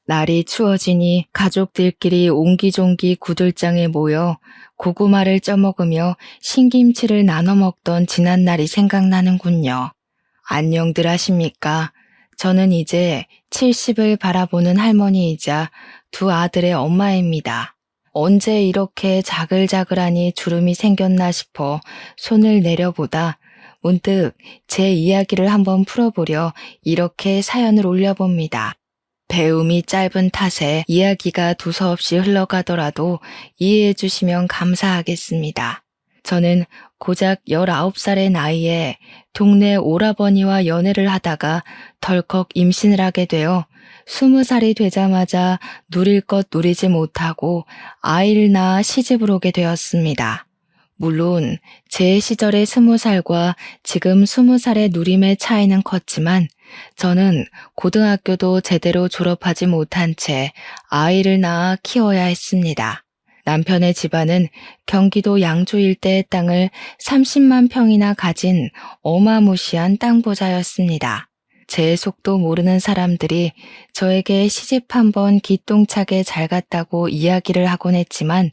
날이 추워지니 가족들끼리 옹기종기 구들장에 모여 고구마를 쪄먹으며 신김치를 나눠 먹던 지난 날이 생각나는군요. 안녕들 하십니까? 저는 이제 70을 바라보는 할머니이자 두 아들의 엄마입니다. 언제 이렇게 자글자글하니 주름이 생겼나 싶어 손을 내려보다 문득 제 이야기를 한번 풀어보려 이렇게 사연을 올려봅니다. 배움이 짧은 탓에 이야기가 두서없이 흘러가더라도 이해해 주시면 감사하겠습니다. 저는 고작 19살의 나이에 동네 오라버니와 연애를 하다가 덜컥 임신을 하게 되어 20살이 되자마자 누릴 것 누리지 못하고 아이를 낳아 시집을 오게 되었습니다. 물론 제 시절의 20살과 지금 20살의 누림의 차이는 컸지만 저는 고등학교도 제대로 졸업하지 못한 채 아이를 낳아 키워야 했습니다. 남편의 집안은 경기도 양주 일대의 땅을 30만 평이나 가진 어마무시한 땅 부자였습니다. 제 속도 모르는 사람들이 저에게 시집 한번 기똥차게 잘 갔다고 이야기를 하곤 했지만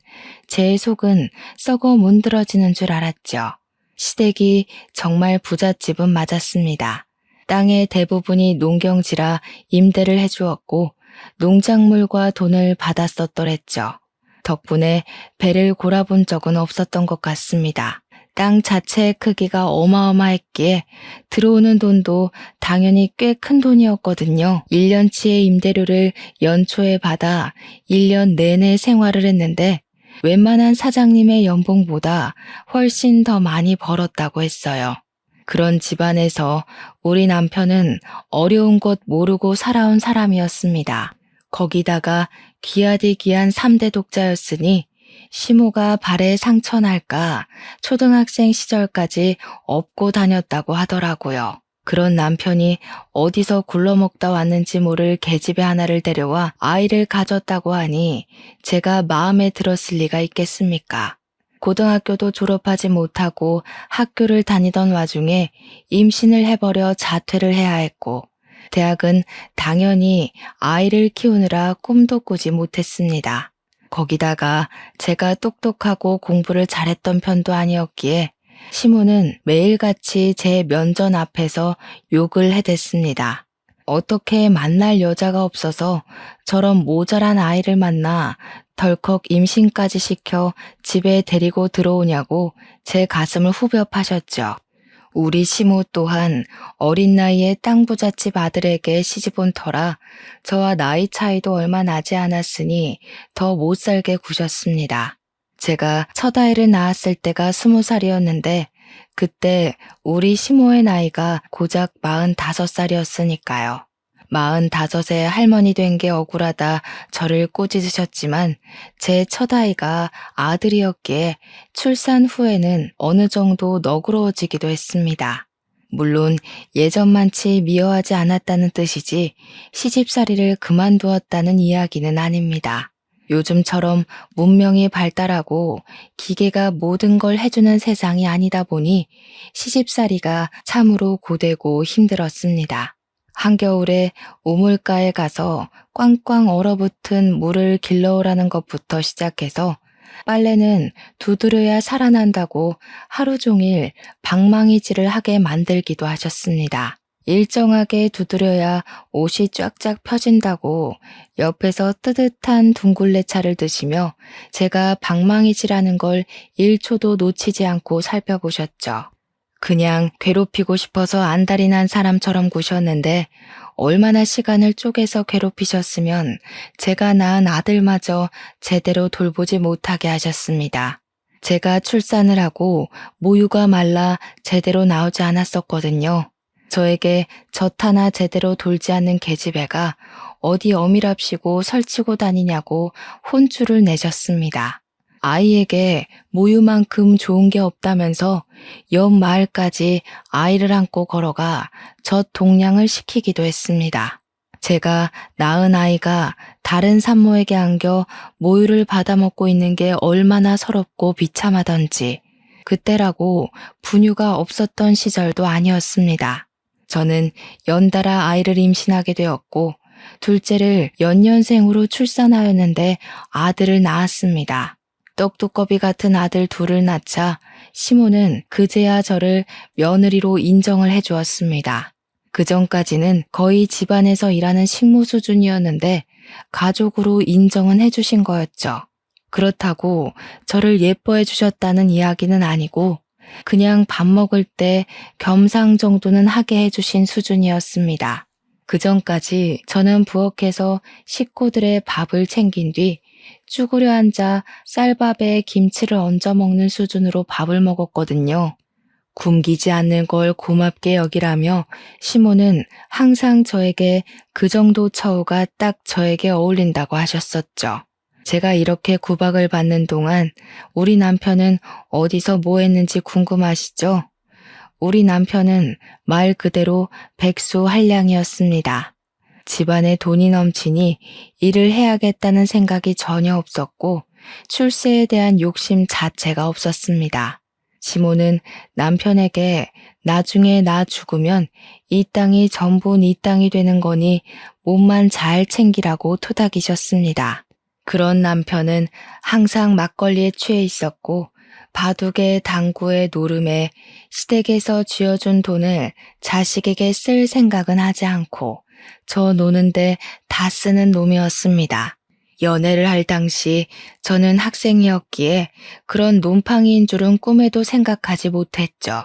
제 속은 썩어 문드러지는 줄 알았죠. 시댁이 정말 부잣집은 맞았습니다. 땅의 대부분이 농경지라 임대를 해주었고 농작물과 돈을 받았었더랬죠. 덕분에 배를 골아본 적은 없었던 것 같습니다. 땅 자체의 크기가 어마어마했기에 들어오는 돈도 당연히 꽤 큰 돈이었거든요. 1년치의 임대료를 연초에 받아 1년 내내 생활을 했는데 웬만한 사장님의 연봉보다 훨씬 더 많이 벌었다고 했어요. 그런 집안에서 우리 남편은 어려운 것 모르고 살아온 사람이었습니다. 거기다가 귀하디 귀한 3대 독자였으니 시모가 발에 상처 날까 초등학생 시절까지 업고 다녔다고 하더라고요. 그런 남편이 어디서 굴러먹다 왔는지 모를 계집애 하나를 데려와 아이를 가졌다고 하니 제가 마음에 들었을 리가 있겠습니까? 고등학교도 졸업하지 못하고 학교를 다니던 와중에 임신을 해버려 자퇴를 해야 했고 대학은 당연히 아이를 키우느라 꿈도 꾸지 못했습니다. 거기다가 제가 똑똑하고 공부를 잘했던 편도 아니었기에 시모는 매일같이 제 면전 앞에서 욕을 해댔습니다. 어떻게 만날 여자가 없어서 저런 모자란 아이를 만나 덜컥 임신까지 시켜 집에 데리고 들어오냐고 제 가슴을 후벼 파셨죠. 우리 시모 또한 어린 나이에 땅 부잣집 아들에게 시집 온 터라 저와 나이 차이도 얼마 나지 않았으니 더 못 살게 구셨습니다. 제가 첫 아이를 낳았을 때가 20살이었는데 그때 우리 시모의 나이가 고작 45살이었으니까요. 45에 할머니 된 게 억울하다 저를 꼬집으셨지만 제 첫 아이가 아들이었기에 출산 후에는 어느 정도 너그러워지기도 했습니다. 물론 예전만치 미워하지 않았다는 뜻이지 시집살이를 그만두었다는 이야기는 아닙니다. 요즘처럼 문명이 발달하고 기계가 모든 걸 해주는 세상이 아니다 보니 시집살이가 참으로 고되고 힘들었습니다. 한겨울에 우물가에 가서 꽝꽝 얼어붙은 물을 길러오라는 것부터 시작해서 빨래는 두드려야 살아난다고 하루 종일 방망이질을 하게 만들기도 하셨습니다. 일정하게 두드려야 옷이 쫙쫙 펴진다고 옆에서 뜨뜻한 둥글레차를 드시며 제가 방망이질하는 걸 1초도 놓치지 않고 살펴보셨죠. 그냥 괴롭히고 싶어서 안달이 난 사람처럼 구셨는데 얼마나 시간을 쪼개서 괴롭히셨으면 제가 낳은 아들마저 제대로 돌보지 못하게 하셨습니다. 제가 출산을 하고 모유가 말라 제대로 나오지 않았었거든요. 저에게 젖 하나 제대로 돌지 않는 계집애가 어디 어미랍시고 설치고 다니냐고 혼쭐을 내셨습니다. 아이에게 모유만큼 좋은 게 없다면서 옆 마을까지 아이를 안고 걸어가 젖 동량을 시키기도 했습니다. 제가 낳은 아이가 다른 산모에게 안겨 모유를 받아먹고 있는 게 얼마나 서럽고 비참하던지 그때라고 분유가 없었던 시절도 아니었습니다. 저는 연달아 아이를 임신하게 되었고 둘째를 연년생으로 출산하였는데 아들을 낳았습니다. 떡두꺼비 같은 아들 둘을 낳자 시모는 그제야 저를 며느리로 인정을 해주었습니다. 그전까지는 거의 집안에서 일하는 식모 수준이었는데 가족으로 인정은 해주신 거였죠. 그렇다고 저를 예뻐해 주셨다는 이야기는 아니고 그냥 밥 먹을 때 겸상 정도는 하게 해주신 수준이었습니다. 그전까지 저는 부엌에서 식구들의 밥을 챙긴 뒤 쭈그려 앉아 쌀밥에 김치를 얹어 먹는 수준으로 밥을 먹었거든요. 굶기지 않는 걸 고맙게 여기라며 시모는 항상 저에게 그 정도 처우가 딱 저에게 어울린다고 하셨었죠. 제가 이렇게 구박을 받는 동안 우리 남편은 어디서 뭐 했는지 궁금하시죠? 우리 남편은 말 그대로 백수한량이었습니다. 집안에 돈이 넘치니 일을 해야겠다는 생각이 전혀 없었고 출세에 대한 욕심 자체가 없었습니다. 시모는 남편에게 나중에 나 죽으면 이 땅이 전부 네 땅이 되는 거니 몸만 잘 챙기라고 토닥이셨습니다. 그런 남편은 항상 막걸리에 취해 있었고 바둑에 당구에 노름에 시댁에서 쥐어준 돈을 자식에게 쓸 생각은 하지 않고 저 노는데 다 쓰는 놈이었습니다. 연애를 할 당시 저는 학생이었기에 그런 놈팡이인 줄은 꿈에도 생각하지 못했죠.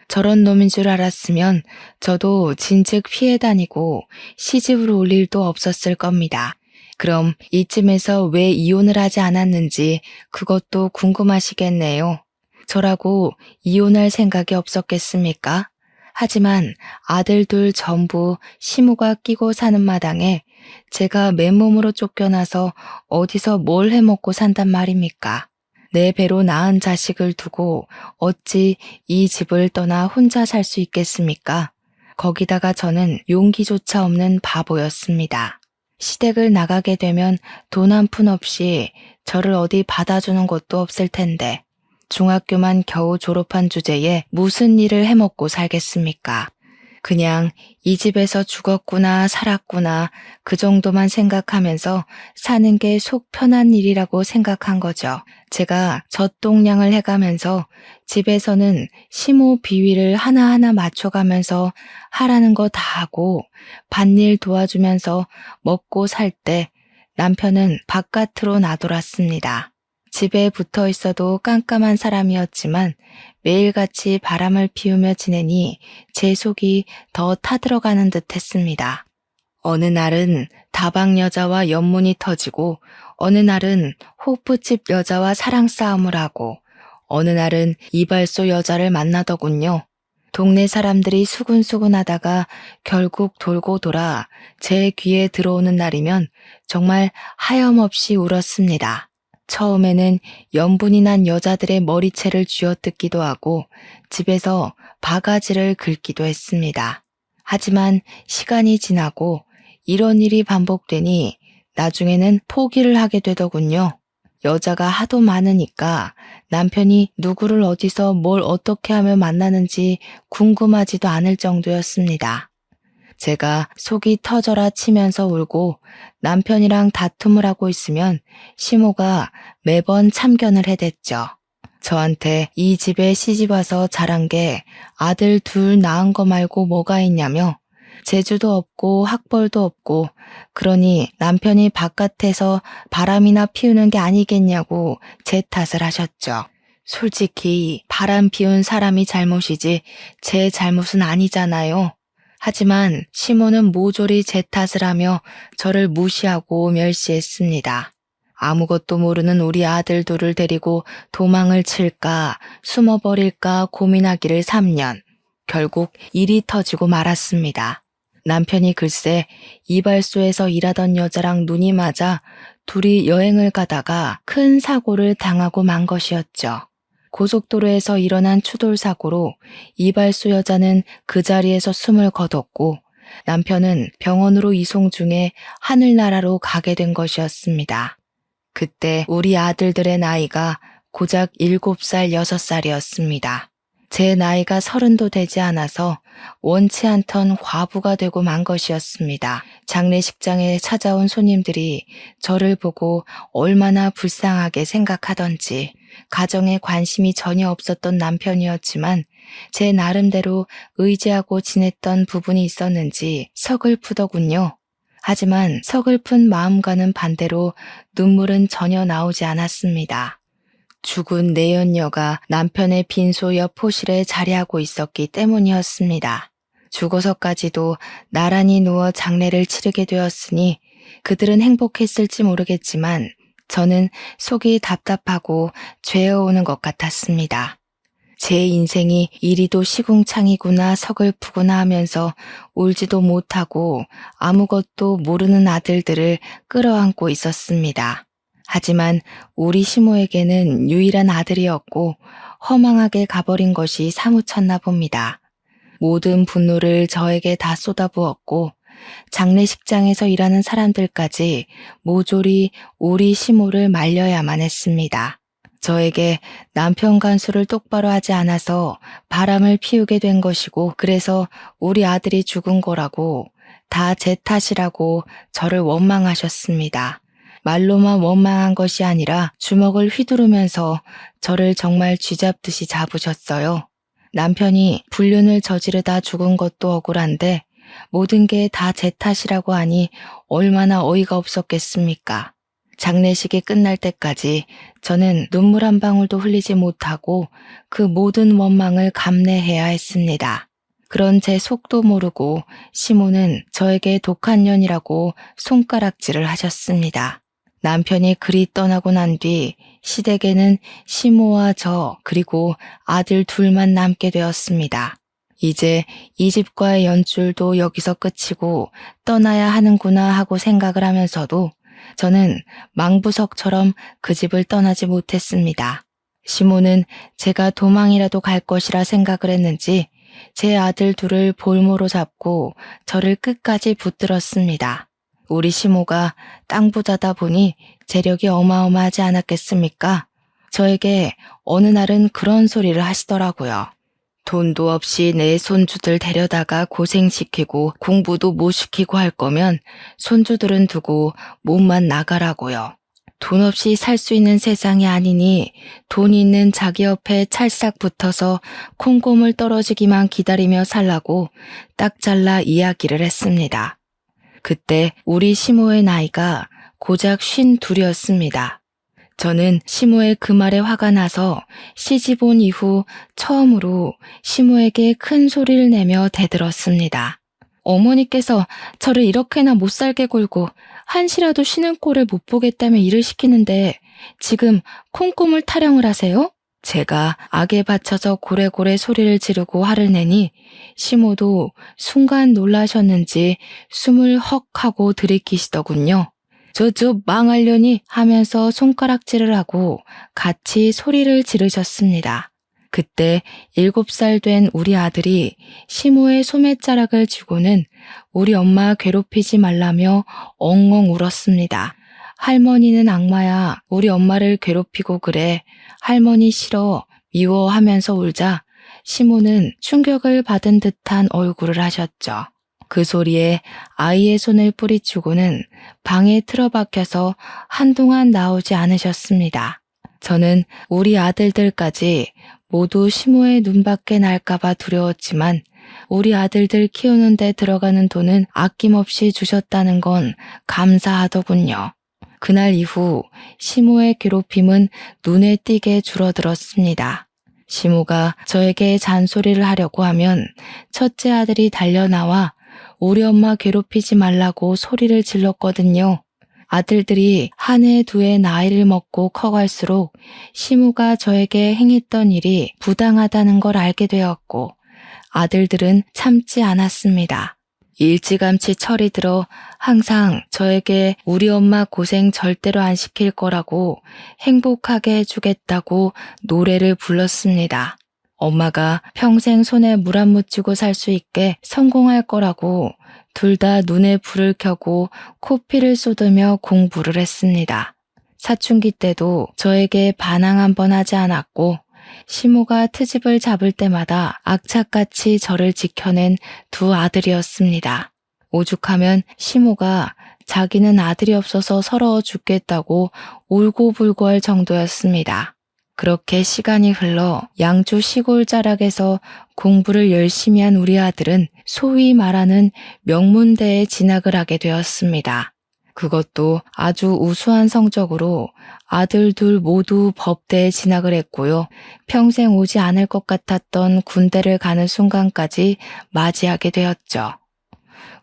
저런 놈인 줄 알았으면 저도 진즉 피해 다니고 시집을 올 일도 없었을 겁니다. 그럼 이쯤에서 왜 이혼을 하지 않았는지 그것도 궁금하시겠네요. 저라고 이혼할 생각이 없었겠습니까? 하지만 아들 둘 전부 시모가 끼고 사는 마당에 제가 맨몸으로 쫓겨나서 어디서 뭘 해먹고 산단 말입니까? 내 배로 낳은 자식을 두고 어찌 이 집을 떠나 혼자 살 수 있겠습니까? 거기다가 저는 용기조차 없는 바보였습니다. 시댁을 나가게 되면 돈 한 푼 없이 저를 어디 받아주는 곳도 없을 텐데 중학교만 겨우 졸업한 주제에 무슨 일을 해먹고 살겠습니까? 그냥 이 집에서 죽었구나 살았구나 그 정도만 생각하면서 사는 게 속 편한 일이라고 생각한 거죠. 제가 젖동량을 해가면서 집에서는 시모 비위를 하나하나 맞춰가면서 하라는 거 다 하고 밭일 도와주면서 먹고 살 때 남편은 바깥으로 나돌았습니다. 집에 붙어 있어도 깜깜한 사람이었지만 매일같이 바람을 피우며 지내니 제 속이 더 타들어가는 듯 했습니다. 어느 날은 다방 여자와 연문이 터지고 어느 날은 호프집 여자와 사랑 싸움을 하고 어느 날은 이발소 여자를 만나더군요. 동네 사람들이 수군수군 하다가 결국 돌고 돌아 제 귀에 들어오는 날이면 정말 하염없이 울었습니다. 처음에는 연분이 난 여자들의 머리채를 쥐어뜯기도 하고 집에서 바가지를 긁기도 했습니다. 하지만 시간이 지나고 이런 일이 반복되니 나중에는 포기를 하게 되더군요. 여자가 하도 많으니까 남편이 누구를 어디서 뭘 어떻게 하며 만나는지 궁금하지도 않을 정도였습니다. 제가 속이 터져라 치면서 울고 남편이랑 다툼을 하고 있으면 시모가 매번 참견을 해댔죠. 저한테 이 집에 시집와서 자란 게 아들 둘 낳은 거 말고 뭐가 있냐며 재주도 없고 학벌도 없고 그러니 남편이 바깥에서 바람이나 피우는 게 아니겠냐고 제 탓을 하셨죠. 솔직히 바람 피운 사람이 잘못이지 제 잘못은 아니잖아요. 하지만 시모는 모조리 제 탓을 하며 저를 무시하고 멸시했습니다. 아무것도 모르는 우리 아들 둘을 데리고 도망을 칠까 숨어버릴까 고민하기를 3년. 결국 일이 터지고 말았습니다. 남편이 글쎄 이발소에서 일하던 여자랑 눈이 맞아 둘이 여행을 가다가 큰 사고를 당하고 만 것이었죠. 고속도로에서 일어난 추돌사고로 이발소 여자는 그 자리에서 숨을 거뒀고 남편은 병원으로 이송 중에 하늘나라로 가게 된 것이었습니다. 그때 우리 아들들의 나이가 고작 7살, 6살이었습니다. 제 나이가 30도 되지 않아서 원치 않던 과부가 되고 만 것이었습니다. 장례식장에 찾아온 손님들이 저를 보고 얼마나 불쌍하게 생각하던지 가정에 관심이 전혀 없었던 남편이었지만 제 나름대로 의지하고 지냈던 부분이 있었는지 서글프더군요. 하지만 서글픈 마음과는 반대로 눈물은 전혀 나오지 않았습니다. 죽은 내연녀가 남편의 빈소 옆 호실에 자리하고 있었기 때문이었습니다. 죽어서까지도 나란히 누워 장례를 치르게 되었으니 그들은 행복했을지 모르겠지만 저는 속이 답답하고 죄어오는 것 같았습니다. 제 인생이 이리도 시궁창이구나 서글프구나 하면서 울지도 못하고 아무것도 모르는 아들들을 끌어안고 있었습니다. 하지만 우리 시모에게는 유일한 아들이었고 허망하게 가버린 것이 사무쳤나 봅니다. 모든 분노를 저에게 다 쏟아부었고 장례식장에서 일하는 사람들까지 모조리 우리 시모를 말려야만 했습니다. 저에게 남편 간수를 똑바로 하지 않아서 바람을 피우게 된 것이고 그래서 우리 아들이 죽은 거라고 다 제 탓이라고 저를 원망하셨습니다. 말로만 원망한 것이 아니라 주먹을 휘두르면서 저를 정말 쥐잡듯이 잡으셨어요. 남편이 불륜을 저지르다 죽은 것도 억울한데 모든 게 다 제 탓이라고 하니 얼마나 어이가 없었겠습니까? 장례식이 끝날 때까지 저는 눈물 한 방울도 흘리지 못하고 그 모든 원망을 감내해야 했습니다. 그런 제 속도 모르고 시모는 저에게 독한 년이라고 손가락질을 하셨습니다. 남편이 그리 떠나고 난 뒤 시댁에는 시모와 저 그리고 아들 둘만 남게 되었습니다. 이제 이 집과의 연줄도 여기서 끝이고 떠나야 하는구나 하고 생각을 하면서도 저는 망부석처럼 그 집을 떠나지 못했습니다. 시모는 제가 도망이라도 갈 것이라 생각을 했는지 제 아들 둘을 볼모로 잡고 저를 끝까지 붙들었습니다. 우리 시모가 땅 부자다 보니 재력이 어마어마하지 않았겠습니까? 저에게 어느 날은 그런 소리를 하시더라고요. 돈도 없이 내 손주들 데려다가 고생시키고 공부도 못 시키고 할 거면 손주들은 두고 몸만 나가라고요. 돈 없이 살 수 있는 세상이 아니니 돈 있는 자기 옆에 찰싹 붙어서 콩고물 떨어지기만 기다리며 살라고 딱 잘라 이야기를 했습니다. 그때 우리 시모의 나이가 고작 52이었습니다. 저는 시모의 그 말에 화가 나서 시집 온 이후 처음으로 시모에게 큰 소리를 내며 대들었습니다. 어머니께서 저를 이렇게나 못 살게 굴고 한시라도 쉬는 꼴을 못 보겠다며 일을 시키는데 지금 콩고물 타령을 하세요? 제가 악에 받쳐서 고래고래 소리를 지르고 화를 내니 시모도 순간 놀라셨는지 숨을 헉 하고 들이키시더군요. 저 망하려니 하면서 손가락질을 하고 같이 소리를 지르셨습니다. 그때 7살 된 우리 아들이 시모의 소매자락을 쥐고는 우리 엄마 괴롭히지 말라며 엉엉 울었습니다. 할머니는 악마야. 우리 엄마를 괴롭히고 그래. 할머니 싫어. 미워 하면서 울자 시모는 충격을 받은 듯한 얼굴을 하셨죠. 그 소리에 아이의 손을 뿌리치고는 방에 틀어박혀서 한동안 나오지 않으셨습니다. 저는 우리 아들들까지 모두 시모의 눈밖에 날까봐 두려웠지만 우리 아들들 키우는 데 들어가는 돈은 아낌없이 주셨다는 건 감사하더군요. 그날 이후 시모의 괴롭힘은 눈에 띄게 줄어들었습니다. 시모가 저에게 잔소리를 하려고 하면 첫째 아들이 달려나와 우리 엄마 괴롭히지 말라고 소리를 질렀거든요. 아들들이 한 해 두 해 나이를 먹고 커갈수록 시모가 저에게 행했던 일이 부당하다는 걸 알게 되었고 아들들은 참지 않았습니다. 일찌감치 철이 들어 항상 저에게 우리 엄마 고생 절대로 안 시킬 거라고 행복하게 해주겠다고 노래를 불렀습니다. 엄마가 평생 손에 물 안 묻히고 살 수 있게 성공할 거라고 둘 다 눈에 불을 켜고 코피를 쏟으며 공부를 했습니다. 사춘기 때도 저에게 반항 한 번 하지 않았고 시모가 트집을 잡을 때마다 악착같이 저를 지켜낸 두 아들이었습니다. 오죽하면 시모가 자기는 아들이 없어서 서러워 죽겠다고 울고불고 할 정도였습니다. 그렇게 시간이 흘러 양주 시골 자락에서 공부를 열심히 한 우리 아들은 소위 말하는 명문대에 진학을 하게 되었습니다. 그것도 아주 우수한 성적으로 아들 둘 모두 법대에 진학을 했고요. 평생 오지 않을 것 같았던 군대를 가는 순간까지 맞이하게 되었죠.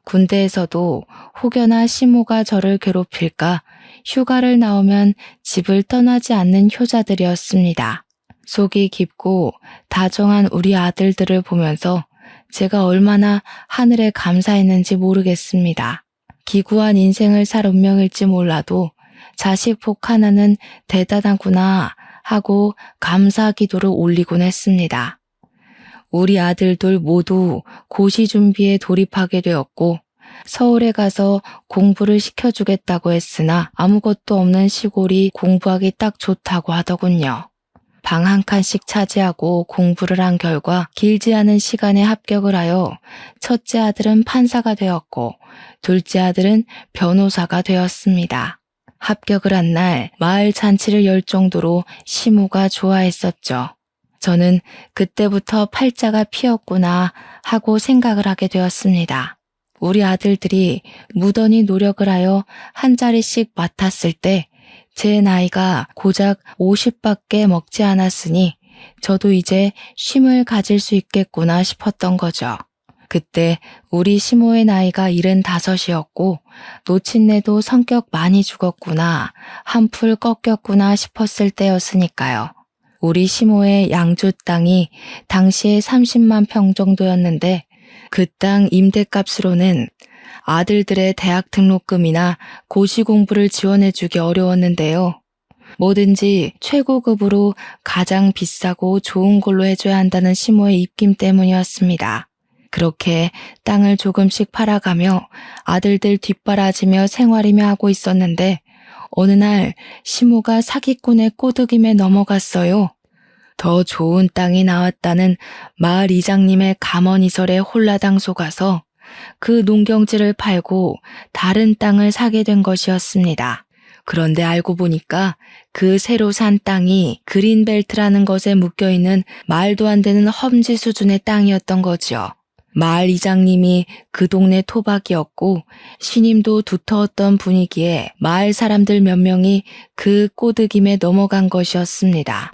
군대에서도 혹여나 시모가 저를 괴롭힐까 휴가를 나오면 집을 떠나지 않는 효자들이었습니다. 속이 깊고 다정한 우리 아들들을 보면서 제가 얼마나 하늘에 감사했는지 모르겠습니다. 기구한 인생을 살 운명일지 몰라도 자식 복 하나는 대단하구나 하고 감사 기도를 올리곤 했습니다. 우리 아들들 모두 고시 준비에 돌입하게 되었고 서울에 가서 공부를 시켜주겠다고 했으나 아무것도 없는 시골이 공부하기 딱 좋다고 하더군요. 방 한 칸씩 차지하고 공부를 한 결과 길지 않은 시간에 합격을 하여 첫째 아들은 판사가 되었고 둘째 아들은 변호사가 되었습니다. 합격을 한 날 마을 잔치를 열 정도로 시모가 좋아했었죠. 저는 그때부터 팔자가 피었구나 하고 생각을 하게 되었습니다. 우리 아들들이 무던히 노력을 하여 한 자리씩 맡았을 때 제 나이가 고작 50밖에 먹지 않았으니 저도 이제 쉼을 가질 수 있겠구나 싶었던 거죠. 그때 우리 시모의 나이가 75이었고 노친네도 성격 많이 죽었구나, 한풀 꺾였구나 싶었을 때였으니까요. 우리 시모의 양주 땅이 당시에 30만 평 정도였는데 그 땅 임대값으로는 아들들의 대학 등록금이나 고시 공부를 지원해주기 어려웠는데요. 뭐든지 최고급으로 가장 비싸고 좋은 걸로 해줘야 한다는 시모의 입김 때문이었습니다. 그렇게 땅을 조금씩 팔아가며 아들들 뒷바라지며 생활이며 하고 있었는데 어느 날 시모가 사기꾼의 꼬드김에 넘어갔어요. 더 좋은 땅이 나왔다는 마을 이장님의 감언이설에 홀라당 속아서 그 농경지를 팔고 다른 땅을 사게 된 것이었습니다. 그런데 알고 보니까 그 새로 산 땅이 그린벨트라는 것에 묶여있는 말도 안 되는 험지 수준의 땅이었던 거죠. 마을 이장님이 그 동네 토박이었고 신임도 두터웠던 분위기에 마을 사람들 몇 명이 그 꼬드김에 넘어간 것이었습니다.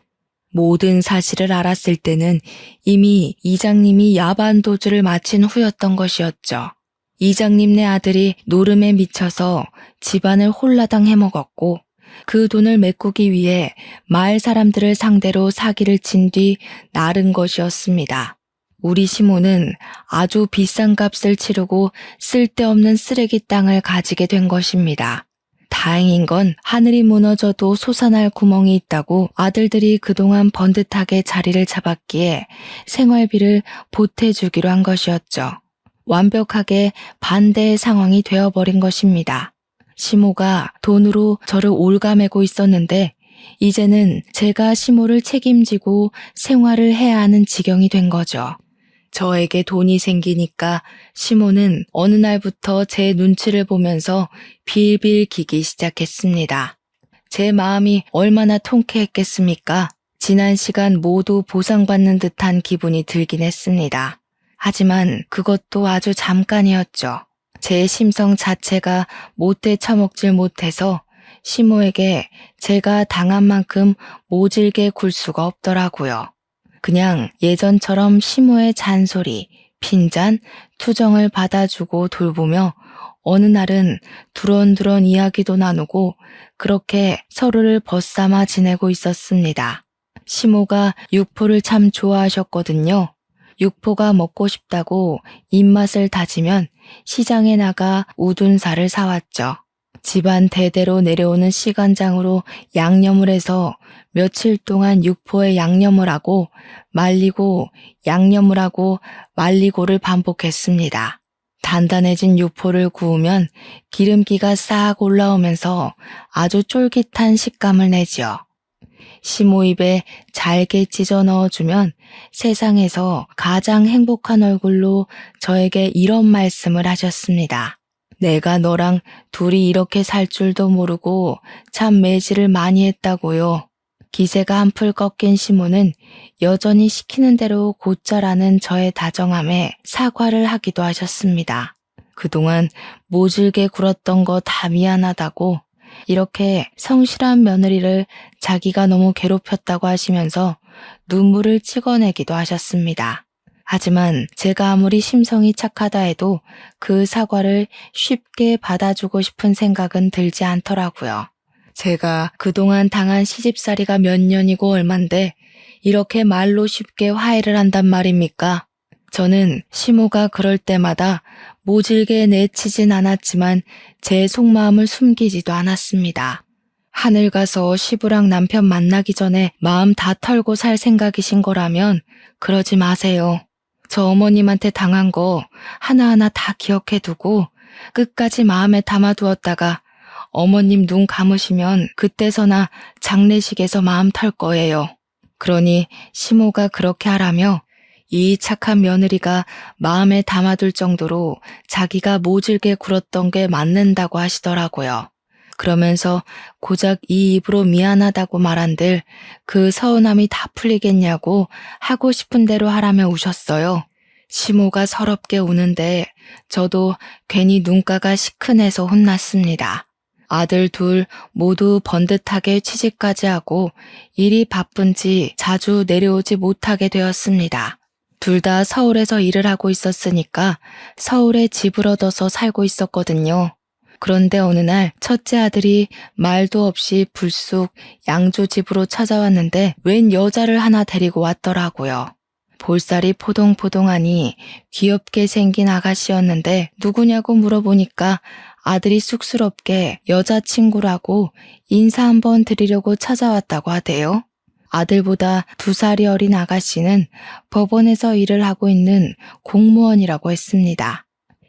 모든 사실을 알았을 때는 이미 이장님이 야반도주를 마친 후였던 것이었죠. 이장님네 아들이 노름에 미쳐서 집안을 홀라당 해먹었고 그 돈을 메꾸기 위해 마을 사람들을 상대로 사기를 친 뒤 나른 것이었습니다. 우리 시모는 아주 비싼 값을 치르고 쓸데없는 쓰레기 땅을 가지게 된 것입니다. 다행인 건 하늘이 무너져도 솟아날 구멍이 있다고 아들들이 그동안 번듯하게 자리를 잡았기에 생활비를 보태주기로 한 것이었죠. 완벽하게 반대의 상황이 되어버린 것입니다. 시모가 돈으로 저를 올가매고 있었는데 이제는 제가 시모를 책임지고 생활을 해야 하는 지경이 된 거죠. 저에게 돈이 생기니까 시모는 어느 날부터 제 눈치를 보면서 빌빌 기기 시작했습니다. 제 마음이 얼마나 통쾌했겠습니까? 지난 시간 모두 보상받는 듯한 기분이 들긴 했습니다. 하지만 그것도 아주 잠깐이었죠. 제 심성 자체가 못돼 처먹질 못해서 시모에게 제가 당한 만큼 모질게 굴 수가 없더라고요. 그냥 예전처럼 시모의 잔소리, 핀잔, 투정을 받아주고 돌보며 어느 날은 두런두런 이야기도 나누고 그렇게 서로를 벗삼아 지내고 있었습니다. 시모가 육포를 참 좋아하셨거든요. 육포가 먹고 싶다고 입맛을 다지면 시장에 나가 우둔살을 사왔죠. 집안 대대로 내려오는 시간장으로 양념을 해서 며칠 동안 육포에 양념을 하고 말리고 양념을 하고 말리고를 반복했습니다. 단단해진 육포를 구우면 기름기가 싹 올라오면서 아주 쫄깃한 식감을 내지요. 시모 입에 잘게 찢어 넣어주면 세상에서 가장 행복한 얼굴로 저에게 이런 말씀을 하셨습니다. 내가 너랑 둘이 이렇게 살 줄도 모르고 참 매질을 많이 했다고요. 기세가 한풀 꺾인 시모는 여전히 시키는 대로 곧잘하는 저의 다정함에 사과를 하기도 하셨습니다. 그동안 모질게 굴었던 거 다 미안하다고 이렇게 성실한 며느리를 자기가 너무 괴롭혔다고 하시면서 눈물을 찍어내기도 하셨습니다. 하지만 제가 아무리 심성이 착하다 해도 그 사과를 쉽게 받아주고 싶은 생각은 들지 않더라고요. 제가 그동안 당한 시집살이가 몇 년이고 얼만데 이렇게 말로 쉽게 화해를 한단 말입니까? 저는 시모가 그럴 때마다 모질게 내치진 않았지만 제 속마음을 숨기지도 않았습니다. 하늘 가서 시부랑 남편 만나기 전에 마음 다 털고 살 생각이신 거라면 그러지 마세요. 저 어머님한테 당한 거 하나하나 다 기억해 두고 끝까지 마음에 담아두었다가 어머님 눈 감으시면 그때서나 장례식에서 마음 털 거예요. 그러니 시모가 그렇게 하라며 이 착한 며느리가 마음에 담아둘 정도로 자기가 모질게 굴었던 게 맞는다고 하시더라고요. 그러면서 고작 이 입으로 미안하다고 말한들 그 서운함이 다 풀리겠냐고 하고 싶은 대로 하라며 우셨어요. 시모가 서럽게 우는데 저도 괜히 눈가가 시큰해서 혼났습니다. 아들 둘 모두 번듯하게 취직까지 하고 일이 바쁜지 자주 내려오지 못하게 되었습니다. 둘 다 서울에서 일을 하고 있었으니까 서울에 집을 얻어서 살고 있었거든요. 그런데 어느 날 첫째 아들이 말도 없이 불쑥 양조 집으로 찾아왔는데 웬 여자를 하나 데리고 왔더라고요. 볼살이 포동포동하니 귀엽게 생긴 아가씨였는데 누구냐고 물어보니까 아들이 쑥스럽게 여자친구라고 인사 한번 드리려고 찾아왔다고 하대요. 아들보다 2살이 어린 아가씨는 법원에서 일을 하고 있는 공무원이라고 했습니다.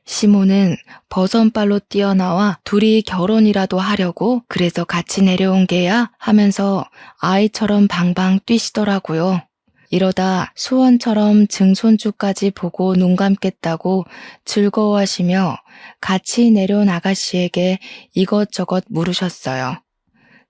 시모는 버선발로 뛰어나와 둘이 결혼이라도 하려고 그래서 같이 내려온 게야 하면서 아이처럼 방방 뛰시더라고요. 이러다 소원처럼 증손주까지 보고 눈 감겠다고 즐거워하시며 같이 내려온 아가씨에게 이것저것 물으셨어요.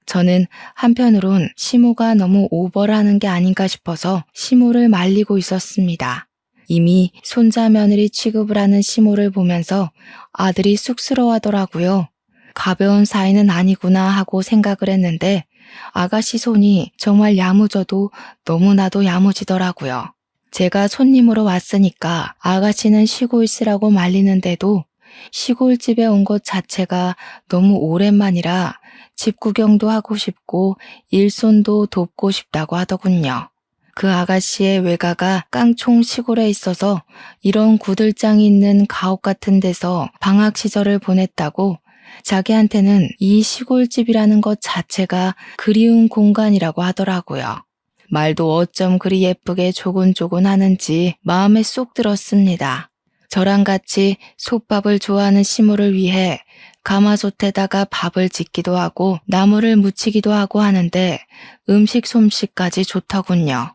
저는 한편으론 시모가 너무 오버를 하는 게 아닌가 싶어서 시모를 말리고 있었습니다. 이미 손자 며느리 취급을 하는 시모를 보면서 아들이 쑥스러워하더라고요. 가벼운 사이는 아니구나 하고 생각을 했는데 아가씨 손이 정말 야무져도 너무나도 야무지더라고요. 제가 손님으로 왔으니까 아가씨는 쉬고 있으라고 말리는데도 시골집에 온 것 자체가 너무 오랜만이라 집 구경도 하고 싶고 일손도 돕고 싶다고 하더군요. 그 아가씨의 외가가 깡총 시골에 있어서 이런 구들장이 있는 가옥 같은 데서 방학 시절을 보냈다고 자기한테는 이 시골집이라는 것 자체가 그리운 공간이라고 하더라고요. 말도 어쩜 그리 예쁘게 조곤조곤 하는지 마음에 쏙 들었습니다. 저랑 같이 솥밥을 좋아하는 시모를 위해 가마솥에다가 밥을 짓기도 하고 나물을 무치기도 하고 하는데 음식 솜씨까지 좋더군요.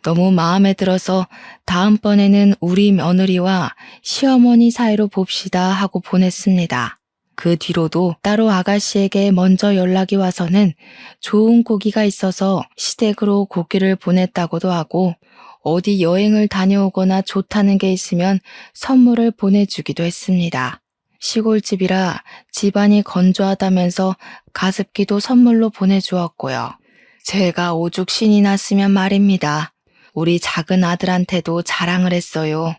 너무 마음에 들어서 다음번에는 우리 며느리와 시어머니 사이로 봅시다 하고 보냈습니다. 그 뒤로도 따로 아가씨에게 먼저 연락이 와서는 좋은 고기가 있어서 시댁으로 고기를 보냈다고도 하고 어디 여행을 다녀오거나 좋다는 게 있으면 선물을 보내주기도 했습니다. 시골집이라 집안이 건조하다면서 가습기도 선물로 보내주었고요. 제가 오죽 신이 났으면 말입니다. 우리 작은 아들한테도 자랑을 했어요.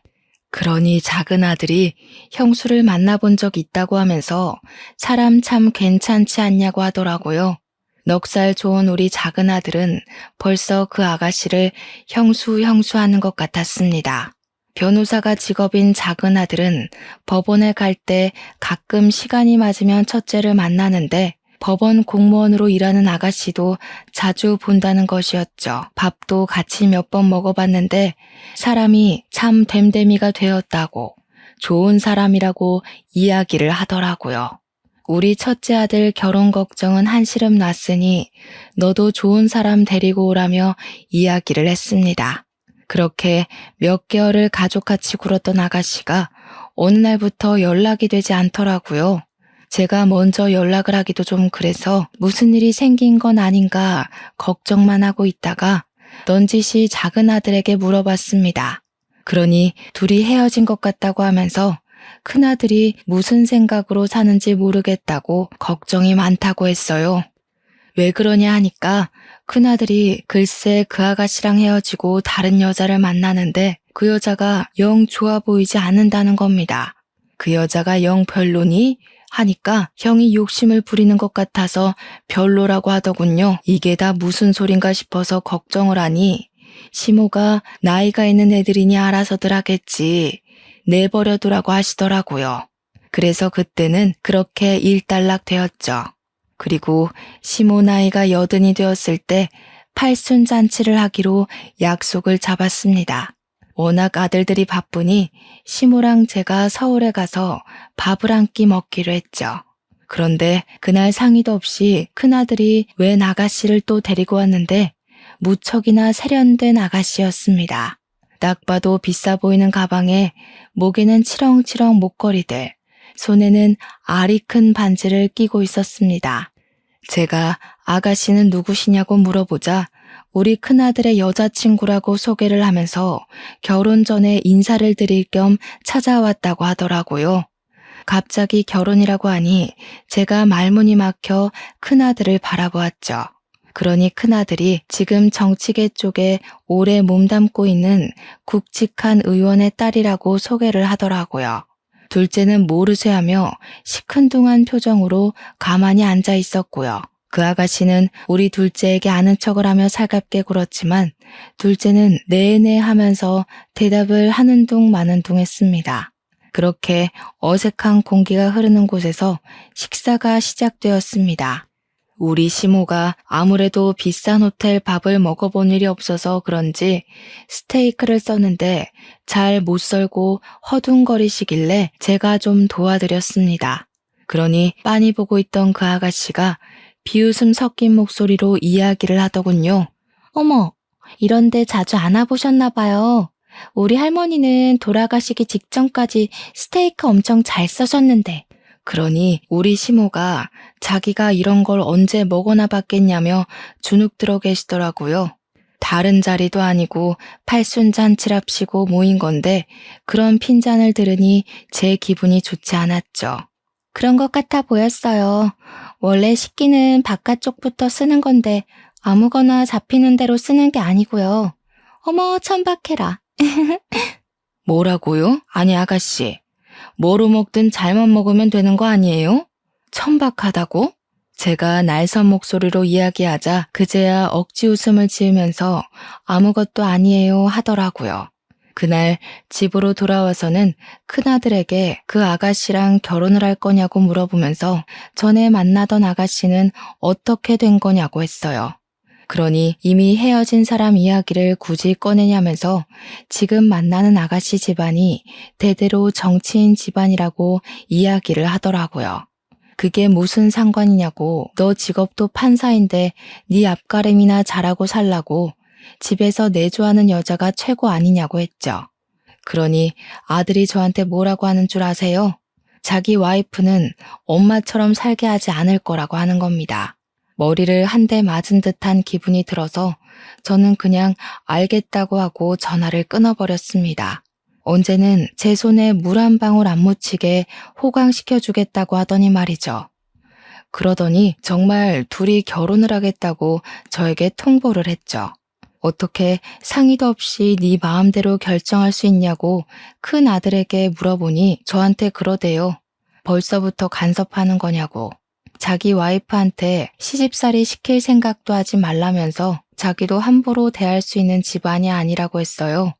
그러니 작은 아들이 형수를 만나본 적 있다고 하면서 사람 참 괜찮지 않냐고 하더라고요. 넉살 좋은 우리 작은 아들은 벌써 그 아가씨를 형수 하는 것 같았습니다. 변호사가 직업인 작은 아들은 법원에 갈 때 가끔 시간이 맞으면 첫째를 만나는데 법원 공무원으로 일하는 아가씨도 자주 본다는 것이었죠. 밥도 같이 몇 번 먹어봤는데 사람이 참 됨됨이가 되었다고 좋은 사람이라고 이야기를 하더라고요. 우리 첫째 아들 결혼 걱정은 한시름 났으니 너도 좋은 사람 데리고 오라며 이야기를 했습니다. 그렇게 몇 개월을 가족같이 굴었던 아가씨가 어느 날부터 연락이 되지 않더라고요. 제가 먼저 연락을 하기도 좀 그래서 무슨 일이 생긴 건 아닌가 걱정만 하고 있다가 넌지시 작은 아들에게 물어봤습니다. 그러니 둘이 헤어진 것 같다고 하면서 큰아들이 무슨 생각으로 사는지 모르겠다고 걱정이 많다고 했어요. 왜 그러냐 하니까 큰아들이 글쎄 그 아가씨랑 헤어지고 다른 여자를 만나는데 그 여자가 영 좋아 보이지 않는다는 겁니다. 그 여자가 영 별로니? 하니까 형이 욕심을 부리는 것 같아서 별로라고 하더군요. 이게 다 무슨 소린가 싶어서 걱정을 하니 시모가 나이가 있는 애들이니 알아서들 하겠지. 내버려두라고 하시더라고요. 그래서 그때는 그렇게 일단락 되었죠. 그리고 시모 나이가 80이 되었을 때 팔순잔치를 하기로 약속을 잡았습니다. 워낙 아들들이 바쁘니 시모랑 제가 서울에 가서 밥을 한 끼 먹기로 했죠. 그런데 그날 상의도 없이 큰아들이 웬 아가씨를 또 데리고 왔는데 무척이나 세련된 아가씨였습니다. 딱 봐도 비싸 보이는 가방에 목에는 치렁치렁 목걸이들, 손에는 알이 큰 반지를 끼고 있었습니다. 제가 아가씨는 누구시냐고 물어보자 우리 큰아들의 여자친구라고 소개를 하면서 결혼 전에 인사를 드릴 겸 찾아왔다고 하더라고요. 갑자기 결혼이라고 하니 제가 말문이 막혀 큰아들을 바라보았죠. 그러니 큰아들이 지금 정치계 쪽에 오래 몸담고 있는 굵직한 의원의 딸이라고 소개를 하더라고요. 둘째는 모르쇠하며 시큰둥한 표정으로 가만히 앉아 있었고요. 그 아가씨는 우리 둘째에게 아는 척을 하며 살갑게 굴었지만 둘째는 네네 하면서 대답을 하는 둥 마는 둥 했습니다. 그렇게 어색한 공기가 흐르는 곳에서 식사가 시작되었습니다. 우리 시모가 아무래도 비싼 호텔 밥을 먹어본 일이 없어서 그런지 스테이크를 썼는데 잘 못 썰고 허둥거리시길래 제가 좀 도와드렸습니다. 그러니 빤히 보고 있던 그 아가씨가 비웃음 섞인 목소리로 이야기를 하더군요. 어머, 이런데 자주 안 와보셨나 봐요. 우리 할머니는 돌아가시기 직전까지 스테이크 엄청 잘 써셨는데. 그러니 우리 시모가 자기가 이런 걸 언제 먹어나 봤겠냐며 주눅 들어 계시더라고요. 다른 자리도 아니고 팔순잔치랍시고 모인 건데 그런 핀잔을 들으니 제 기분이 좋지 않았죠. 그런 것 같아 보였어요. 원래 식기는 바깥쪽부터 쓰는 건데 아무거나 잡히는 대로 쓰는 게 아니고요. 어머, 천박해라. 뭐라고요? 아니 아가씨, 뭐로 먹든 잘못 먹으면 되는 거 아니에요? 천박하다고? 제가 날선 목소리로 이야기하자 그제야 억지 웃음을 지으면서 아무것도 아니에요 하더라고요. 그날 집으로 돌아와서는 큰아들에게 그 아가씨랑 결혼을 할 거냐고 물어보면서 전에 만나던 아가씨는 어떻게 된 거냐고 했어요. 그러니 이미 헤어진 사람 이야기를 굳이 꺼내냐면서 지금 만나는 아가씨 집안이 대대로 정치인 집안이라고 이야기를 하더라고요. 그게 무슨 상관이냐고 너 직업도 판사인데 네 앞가림이나 잘하고 살라고 집에서 내조하는 여자가 최고 아니냐고 했죠. 그러니 아들이 저한테 뭐라고 하는 줄 아세요? 자기 와이프는 엄마처럼 살게 하지 않을 거라고 하는 겁니다. 머리를 한 대 맞은 듯한 기분이 들어서 저는 그냥 알겠다고 하고 전화를 끊어버렸습니다. 언제는 제 손에 물 한 방울 안 묻히게 호강시켜주겠다고 하더니 말이죠. 그러더니 정말 둘이 결혼을 하겠다고 저에게 통보를 했죠. 어떻게 상의도 없이 네 마음대로 결정할 수 있냐고 큰 아들에게 물어보니 저한테 그러대요. 벌써부터 간섭하는 거냐고. 자기 와이프한테 시집살이 시킬 생각도 하지 말라면서 자기도 함부로 대할 수 있는 집안이 아니라고 했어요.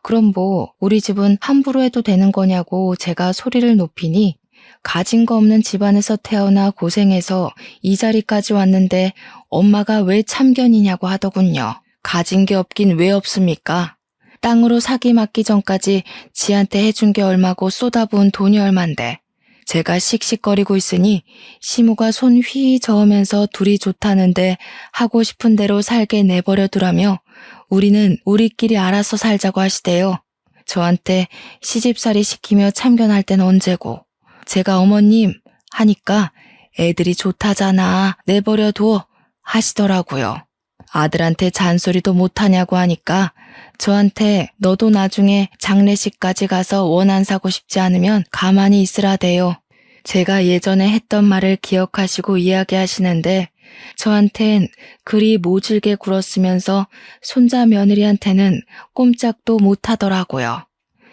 그럼 뭐 우리 집은 함부로 해도 되는 거냐고 제가 소리를 높이니 가진 거 없는 집안에서 태어나 고생해서 이 자리까지 왔는데 엄마가 왜 참견이냐고 하더군요. 가진 게 없긴 왜 없습니까? 땅으로 사기 맞기 전까지 지한테 해준 게 얼마고 쏟아부은 돈이 얼만데 제가 씩씩거리고 있으니 시모가 손 휘 저으면서 둘이 좋다는데 하고 싶은 대로 살게 내버려 두라며 우리는 우리끼리 알아서 살자고 하시대요. 저한테 시집살이 시키며 참견할 땐 언제고. 제가 어머님 하니까 애들이 좋다잖아 내버려 둬 하시더라고요. 아들한테 잔소리도 못하냐고 하니까 저한테 너도 나중에 장례식까지 가서 원 안 사고 싶지 않으면 가만히 있으라대요. 제가 예전에 했던 말을 기억하시고 이야기하시는데 저한텐 그리 모질게 굴었으면서 손자 며느리한테는 꼼짝도 못하더라고요.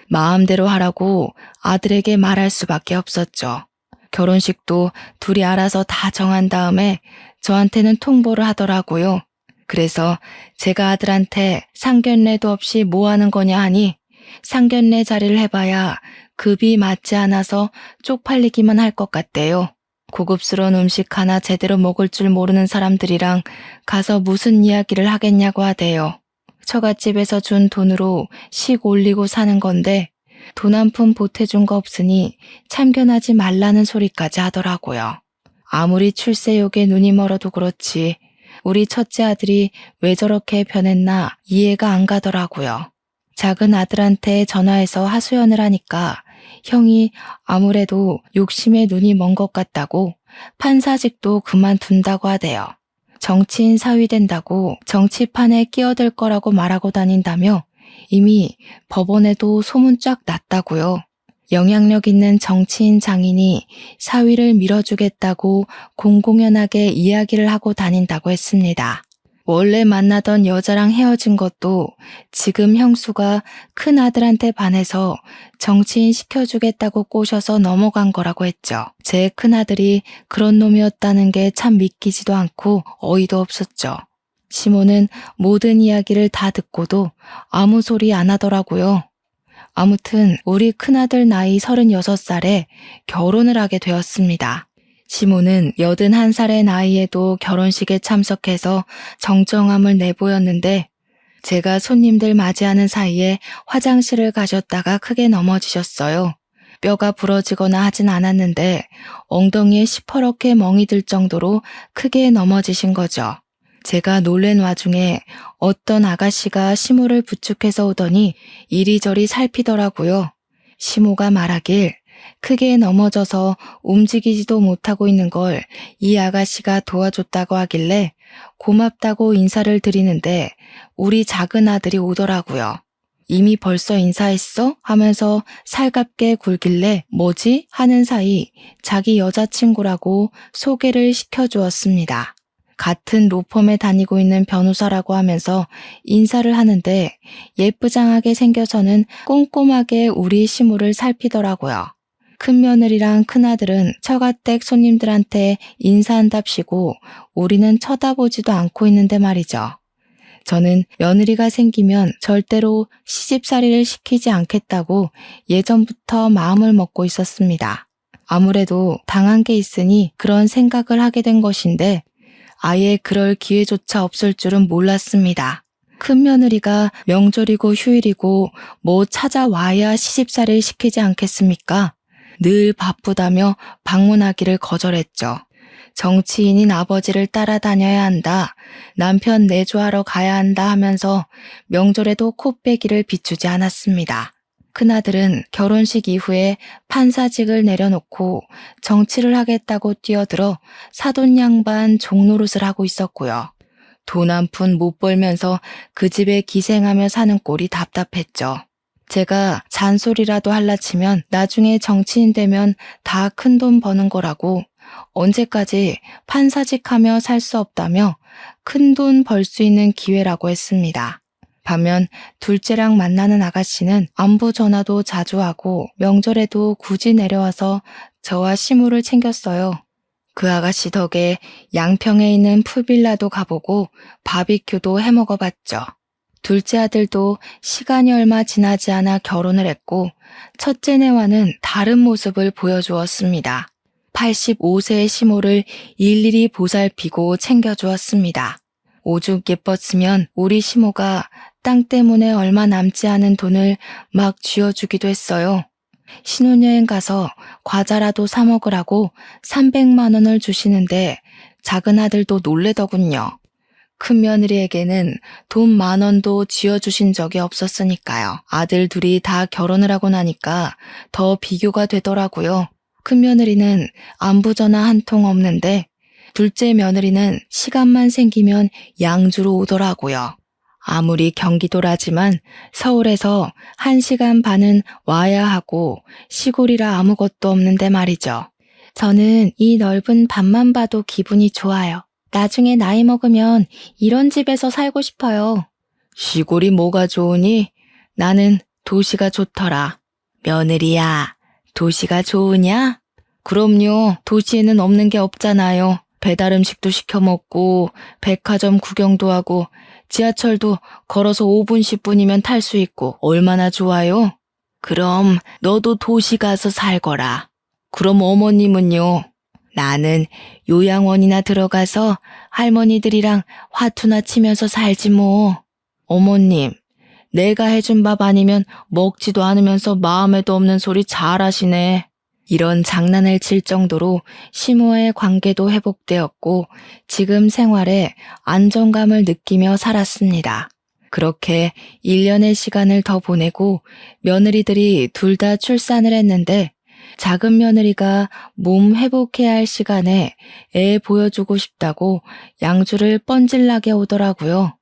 마음대로 하라고 아들에게 말할 수밖에 없었죠. 결혼식도 둘이 알아서 다 정한 다음에 저한테는 통보를 하더라고요. 그래서 제가 아들한테 상견례도 없이 뭐 하는 거냐 하니 상견례 자리를 해봐야 급이 맞지 않아서 쪽팔리기만 할 것 같대요. 고급스러운 음식 하나 제대로 먹을 줄 모르는 사람들이랑 가서 무슨 이야기를 하겠냐고 하대요. 처갓집에서 준 돈으로 식 올리고 사는 건데 돈 한 푼 보태준 거 없으니 참견하지 말라는 소리까지 하더라고요. 아무리 출세욕에 눈이 멀어도 그렇지 우리 첫째 아들이 왜 저렇게 변했나 이해가 안 가더라고요. 작은 아들한테 전화해서 하소연을 하니까 형이 아무래도 욕심에 눈이 먼 것 같다고 판사직도 그만둔다고 하대요. 정치인 사위 된다고 정치판에 끼어들 거라고 말하고 다닌다며 이미 법원에도 소문 쫙 났다고요. 영향력 있는 정치인 장인이 사위를 밀어주겠다고 공공연하게 이야기를 하고 다닌다고 했습니다. 원래 만나던 여자랑 헤어진 것도 지금 형수가 큰아들한테 반해서 정치인 시켜주겠다고 꼬셔서 넘어간 거라고 했죠. 제 큰아들이 그런 놈이었다는 게 참 믿기지도 않고 어이도 없었죠. 시모는 모든 이야기를 다 듣고도 아무 소리 안 하더라고요. 아무튼 우리 큰아들 나이 36살에 결혼을 하게 되었습니다. 시모는 81살의 나이에도 결혼식에 참석해서 정정함을 내보였는데 제가 손님들 맞이하는 사이에 화장실을 가셨다가 크게 넘어지셨어요. 뼈가 부러지거나 하진 않았는데 엉덩이에 시퍼렇게 멍이 들 정도로 크게 넘어지신 거죠. 제가 놀란 와중에 어떤 아가씨가 시모를 부축해서 오더니 이리저리 살피더라고요. 시모가 말하길 크게 넘어져서 움직이지도 못하고 있는 걸 이 아가씨가 도와줬다고 하길래 고맙다고 인사를 드리는데 우리 작은 아들이 오더라고요. 이미 벌써 인사했어? 하면서 살갑게 굴길래 뭐지? 하는 사이 자기 여자친구라고 소개를 시켜주었습니다. 같은 로펌에 다니고 있는 변호사라고 하면서 인사를 하는데 예쁘장하게 생겨서는 꼼꼼하게 우리 시모를 살피더라고요. 큰며느리랑 큰아들은 처가댁 손님들한테 인사한답시고 우리는 쳐다보지도 않고 있는데 말이죠. 저는 며느리가 생기면 절대로 시집살이를 시키지 않겠다고 예전부터 마음을 먹고 있었습니다. 아무래도 당한 게 있으니 그런 생각을 하게 된 것인데 아예 그럴 기회조차 없을 줄은 몰랐습니다. 큰며느리가 명절이고 휴일이고 뭐 찾아와야 시집살이를 시키지 않겠습니까? 늘 바쁘다며 방문하기를 거절했죠. 정치인인 아버지를 따라다녀야 한다. 남편 내조하러 가야 한다 하면서 명절에도 코빼기를 비추지 않았습니다. 큰아들은 결혼식 이후에 판사직을 내려놓고 정치를 하겠다고 뛰어들어 사돈 양반 종노릇을 하고 있었고요. 돈 한 푼 못 벌면서 그 집에 기생하며 사는 꼴이 답답했죠. 제가 잔소리라도 할라 치면 나중에 정치인 되면 다 큰돈 버는 거라고 언제까지 판사직하며 살 수 없다며 큰돈 벌 수 있는 기회라고 했습니다. 반면 둘째랑 만나는 아가씨는 안부 전화도 자주 하고 명절에도 굳이 내려와서 저와 시무를 챙겼어요. 그 아가씨 덕에 양평에 있는 푸빌라도 가보고 바비큐도 해먹어봤죠. 둘째 아들도 시간이 얼마 지나지 않아 결혼을 했고 첫째네와는 다른 모습을 보여주었습니다. 85세의 시모를 일일이 보살피고 챙겨주었습니다. 오죽 예뻤으면 우리 시모가 땅 때문에 얼마 남지 않은 돈을 막 쥐어주기도 했어요. 신혼여행 가서 과자라도 사 먹으라고 300만 원을 주시는데 작은 아들도 놀래더군요. 큰 며느리에게는 돈 10,000원도 쥐어주신 적이 없었으니까요. 아들 둘이 다 결혼을 하고 나니까 더 비교가 되더라고요. 큰 며느리는 안부 전화 한 통 없는데 둘째 며느리는 시간만 생기면 양주로 오더라고요. 아무리 경기도라지만 서울에서 1시간 반은 와야 하고 시골이라 아무것도 없는데 말이죠. 저는 이 넓은 밭만 봐도 기분이 좋아요. 나중에 나이 먹으면 이런 집에서 살고 싶어요. 시골이 뭐가 좋으니? 나는 도시가 좋더라. 며느리야, 도시가 좋으냐? 그럼요. 도시에는 없는 게 없잖아요. 배달 음식도 시켜 먹고 백화점 구경도 하고 지하철도 걸어서 5분 10분이면 탈 수 있고 얼마나 좋아요? 그럼 너도 도시 가서 살거라. 그럼 어머님은요? 나는 요양원이나 들어가서 할머니들이랑 화투나 치면서 살지 뭐. 어머님, 내가 해준 밥 아니면 먹지도 않으면서 마음에도 없는 소리 잘하시네. 이런 장난을 칠 정도로 시모의 관계도 회복되었고 지금 생활에 안정감을 느끼며 살았습니다. 그렇게 1년의 시간을 더 보내고 며느리들이 둘 다 출산을 했는데 작은 며느리가 몸 회복해야 할 시간에 애 보여주고 싶다고 양주를 뻔질나게 오더라고요.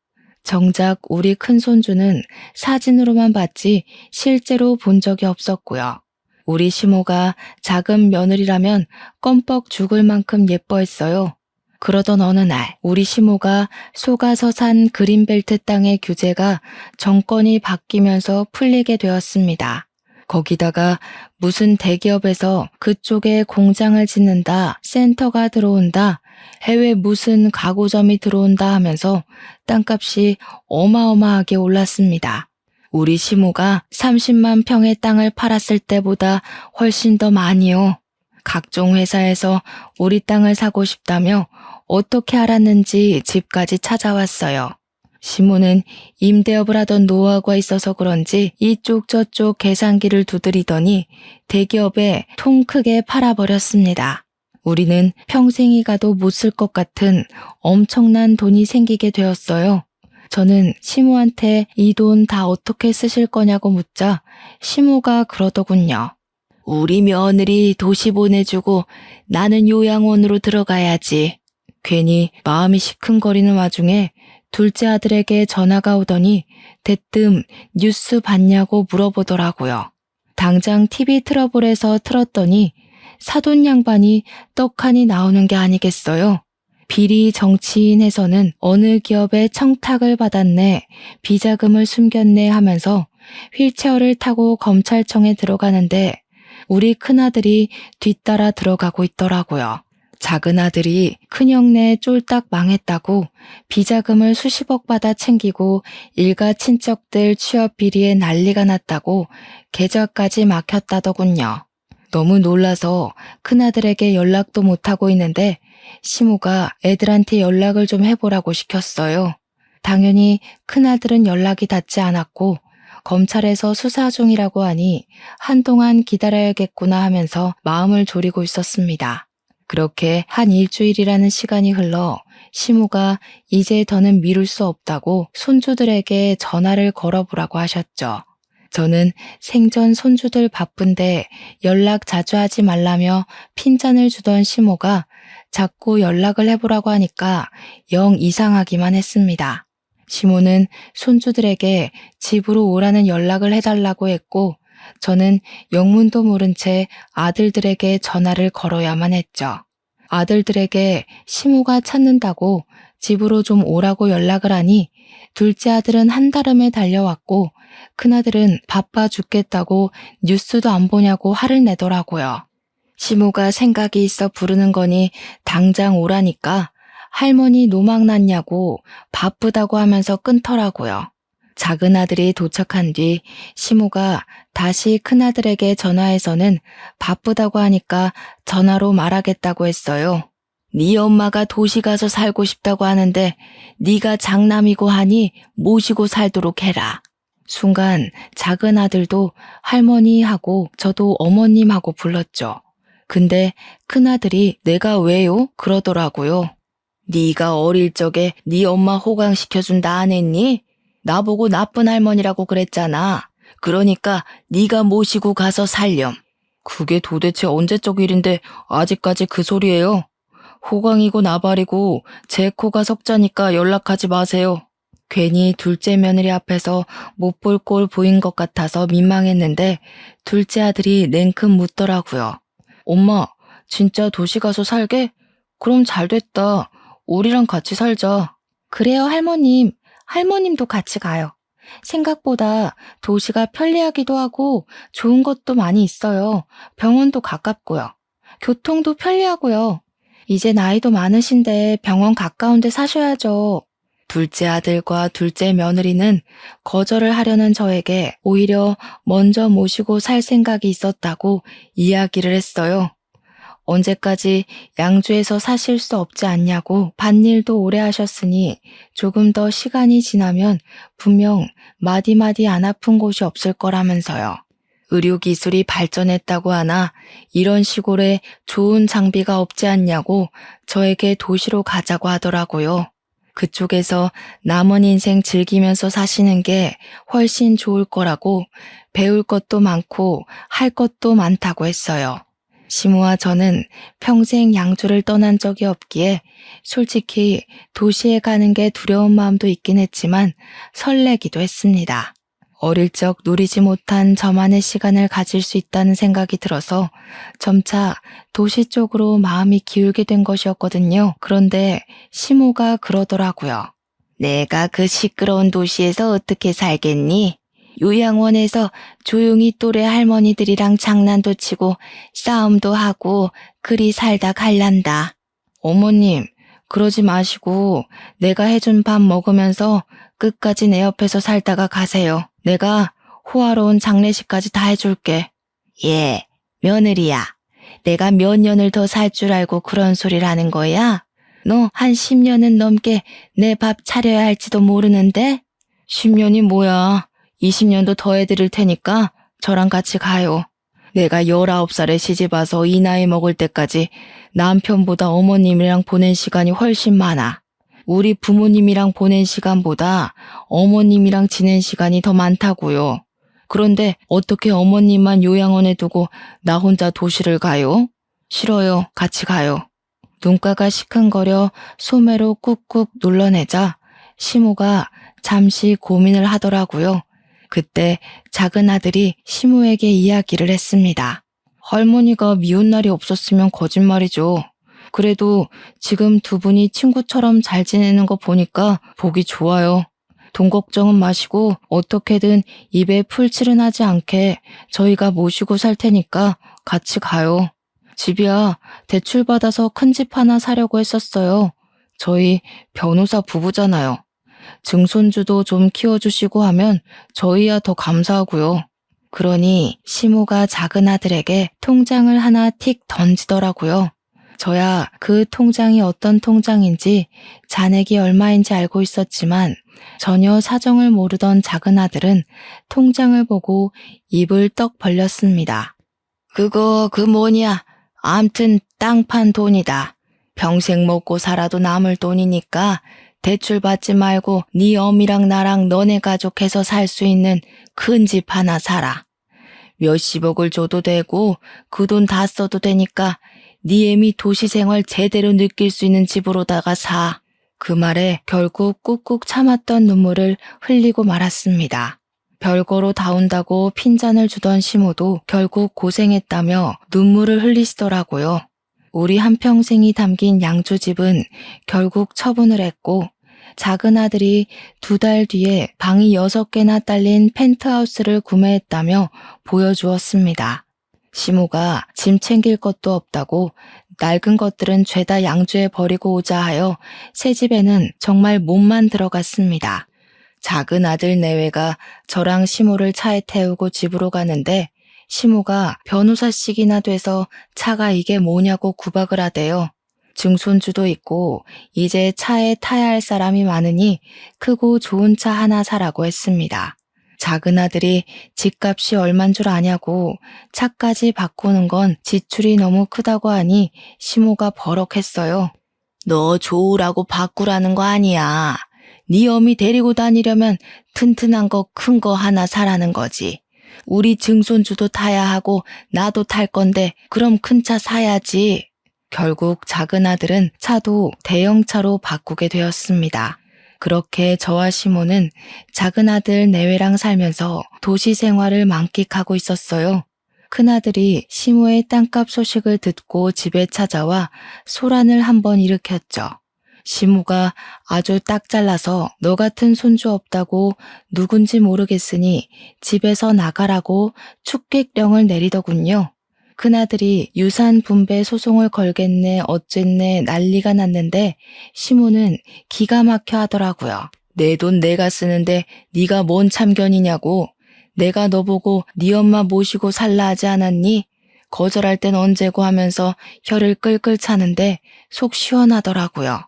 정작 우리 큰손주는 사진으로만 봤지 실제로 본 적이 없었고요. 우리 시모가 작은 며느리라면 껌뻑 죽을 만큼 예뻐했어요. 그러던 어느 날 우리 시모가 속아서 산 그린벨트 땅의 규제가 정권이 바뀌면서 풀리게 되었습니다. 거기다가 무슨 대기업에서 그쪽에 공장을 짓는다, 센터가 들어온다, 해외 무슨 가구점이 들어온다 하면서 땅값이 어마어마하게 올랐습니다. 우리 시모가 30만 평의 땅을 팔았을 때보다 훨씬 더 많이요. 각종 회사에서 우리 땅을 사고 싶다며 어떻게 알았는지 집까지 찾아왔어요. 시모는 임대업을 하던 노하우가 있어서 그런지 이쪽 저쪽 계산기를 두드리더니 대기업에 통 크게 팔아버렸습니다. 우리는 평생이 가도 못 쓸 것 같은 엄청난 돈이 생기게 되었어요. 저는 시모한테 이 돈 다 어떻게 쓰실 거냐고 묻자 시모가 그러더군요. 우리 며느리 도시 보내주고 나는 요양원으로 들어가야지. 괜히 마음이 시큰거리는 와중에 둘째 아들에게 전화가 오더니 대뜸 뉴스 봤냐고 물어보더라고요. 당장 TV 트러블에서 틀었더니 사돈 양반이 떡하니 나오는 게 아니겠어요. 비리 정치인에서는 어느 기업에 청탁을 받았네, 비자금을 숨겼네 하면서 휠체어를 타고 검찰청에 들어가는데 우리 큰아들이 뒤따라 들어가고 있더라고요. 작은 아들이 큰형네 쫄딱 망했다고 비자금을 수십억 받아 챙기고 일가 친척들 취업 비리에 난리가 났다고 계좌까지 막혔다더군요. 너무 놀라서 큰아들에게 연락도 못하고 있는데 시모가 애들한테 연락을 좀 해보라고 시켰어요. 당연히 큰아들은 연락이 닿지 않았고 검찰에서 수사 중이라고 하니 한동안 기다려야겠구나 하면서 마음을 졸이고 있었습니다. 그렇게 한 일주일이라는 시간이 흘러 시모가 이제 더는 미룰 수 없다고 손주들에게 전화를 걸어보라고 하셨죠. 저는 생전 손주들 바쁜데 연락 자주 하지 말라며 핀잔을 주던 시모가 자꾸 연락을 해보라고 하니까 영 이상하기만 했습니다. 시모는 손주들에게 집으로 오라는 연락을 해달라고 했고 저는 영문도 모른 채 아들들에게 전화를 걸어야만 했죠. 아들들에게 시모가 찾는다고 집으로 좀 오라고 연락을 하니 둘째 아들은 한달음에 달려왔고 큰아들은 바빠 죽겠다고 뉴스도 안 보냐고 화를 내더라고요. 시모가 생각이 있어 부르는 거니 당장 오라니까 할머니 노망 났냐고 바쁘다고 하면서 끊더라고요. 작은 아들이 도착한 뒤 시모가 다시 큰아들에게 전화해서는 바쁘다고 하니까 전화로 말하겠다고 했어요. 네 엄마가 도시 가서 살고 싶다고 하는데 네가 장남이고 하니 모시고 살도록 해라. 순간 작은 아들도 할머니 하고 저도 어머님 하고 불렀죠. 근데 큰아들이 내가 왜요? 그러더라고요. 네가 어릴 적에 네 엄마 호강시켜준다 안 했니? 나보고 나쁜 할머니라고 그랬잖아. 그러니까 네가 모시고 가서 살렴. 그게 도대체 언제적 일인데 아직까지 그 소리예요? 호강이고 나발이고 제 코가 석자니까 연락하지 마세요. 괜히 둘째 며느리 앞에서 못 볼 꼴 보인 것 같아서 민망했는데 둘째 아들이 냉큼 묻더라고요. 엄마, 진짜 도시 가서 살게? 그럼 잘 됐다. 우리랑 같이 살자. 그래요, 할머님. 할머님도 같이 가요. 생각보다 도시가 편리하기도 하고 좋은 것도 많이 있어요. 병원도 가깝고요. 교통도 편리하고요. 이제 나이도 많으신데 병원 가까운 데 사셔야죠. 둘째 아들과 둘째 며느리는 거절을 하려는 저에게 오히려 먼저 모시고 살 생각이 있었다고 이야기를 했어요. 언제까지 양주에서 사실 수 없지 않냐고 밭일도 오래 하셨으니 조금 더 시간이 지나면 분명 마디마디 안 아픈 곳이 없을 거라면서요. 의료기술이 발전했다고 하나 이런 시골에 좋은 장비가 없지 않냐고 저에게 도시로 가자고 하더라고요. 그쪽에서 남은 인생 즐기면서 사시는 게 훨씬 좋을 거라고 배울 것도 많고 할 것도 많다고 했어요. 시모와 저는 평생 양주를 떠난 적이 없기에 솔직히 도시에 가는 게 두려운 마음도 있긴 했지만 설레기도 했습니다. 어릴 적 누리지 못한 저만의 시간을 가질 수 있다는 생각이 들어서 점차 도시 쪽으로 마음이 기울게 된 것이었거든요. 그런데 시모가 그러더라고요. 내가 그 시끄러운 도시에서 어떻게 살겠니? 요양원에서 조용히 또래 할머니들이랑 장난도 치고 싸움도 하고 그리 살다 갈란다. 어머님, 그러지 마시고 내가 해준 밥 먹으면서 끝까지 내 옆에서 살다가 가세요. 내가 호화로운 장례식까지 다 해줄게. 예, 며느리야. 내가 몇 년을 더 살 줄 알고 그런 소리를 하는 거야? 너 한 10년은 넘게 내 밥 차려야 할지도 모르는데? 10년이 뭐야. 20년도 더 해드릴 테니까 저랑 같이 가요. 내가 19살에 시집와서 이 나이 먹을 때까지 남편보다 어머님이랑 보낸 시간이 훨씬 많아. 우리 부모님이랑 보낸 시간보다 어머님이랑 지낸 시간이 더 많다고요. 그런데 어떻게 어머님만 요양원에 두고 나 혼자 도시를 가요? 싫어요. 같이 가요. 눈가가 시큰거려 소매로 꾹꾹 눌러내자 시모가 잠시 고민을 하더라고요. 그때 작은 아들이 시모에게 이야기를 했습니다. 할머니가 미운 날이 없었으면 거짓말이죠. 그래도 지금 두 분이 친구처럼 잘 지내는 거 보니까 보기 좋아요. 돈 걱정은 마시고 어떻게든 입에 풀칠은 하지 않게 저희가 모시고 살 테니까 같이 가요. 집이야 대출받아서 큰 집 하나 사려고 했었어요. 저희 변호사 부부잖아요. 증손주도 좀 키워주시고 하면 저희야 더 감사하고요. 그러니 시모가 작은 아들에게 통장을 하나 틱 던지더라고요. 저야 그 통장이 어떤 통장인지 잔액이 얼마인지 알고 있었지만 전혀 사정을 모르던 작은 아들은 통장을 보고 입을 떡 벌렸습니다. 그거 그 뭐냐? 암튼 땅 판 돈이다. 평생 먹고 살아도 남을 돈이니까 대출 받지 말고 네 어미랑 나랑 너네 가족 해서 살 수 있는 큰 집 하나 사라. 몇십억을 줘도 되고 그 돈 다 써도 되니까 네 애미 도시생활 제대로 느낄 수 있는 집으로다가 사. 그 말에 결국 꾹꾹 참았던 눈물을 흘리고 말았습니다. 별거로 다운다고 핀잔을 주던 시모도 결국 고생했다며 눈물을 흘리시더라고요. 우리 한평생이 담긴 양주집은 결국 처분을 했고 작은 아들이 2달 뒤에 방이 6개나 딸린 펜트하우스를 구매했다며 보여주었습니다. 시모가 짐 챙길 것도 없다고 낡은 것들은 죄다 양주에 버리고 오자 하여 새 집에는 정말 몸만 들어갔습니다. 작은 아들 내외가 저랑 시모를 차에 태우고 집으로 가는데 시모가 변호사씩이나 돼서 차가 이게 뭐냐고 구박을 하대요. 증손주도 있고 이제 차에 타야 할 사람이 많으니 크고 좋은 차 하나 사라고 했습니다. 작은 아들이 집값이 얼만 줄 아냐고 차까지 바꾸는 건 지출이 너무 크다고 하니 시모가 버럭했어요. 너 좋으라고 바꾸라는 거 아니야. 네 어미 데리고 다니려면 튼튼한 거 큰 거 하나 사라는 거지. 우리 증손주도 타야 하고 나도 탈 건데 그럼 큰 차 사야지. 결국 작은 아들은 차도 대형차로 바꾸게 되었습니다. 그렇게 저와 시모는 작은 아들 내외랑 살면서 도시 생활을 만끽하고 있었어요. 큰아들이 시모의 땅값 소식을 듣고 집에 찾아와 소란을 한번 일으켰죠. 시모가 아주 딱 잘라서 너 같은 손주 없다고 누군지 모르겠으니 집에서 나가라고 축객령을 내리더군요. 큰아들이 유산 분배 소송을 걸겠네 어쨌네 난리가 났는데 시모는 기가 막혀 하더라고요. 내 돈 내가 쓰는데 네가 뭔 참견이냐고. 내가 너 보고 네 엄마 모시고 살라 하지 않았니? 거절할 땐 언제고 하면서 혀를 끌끌 차는데 속 시원하더라고요.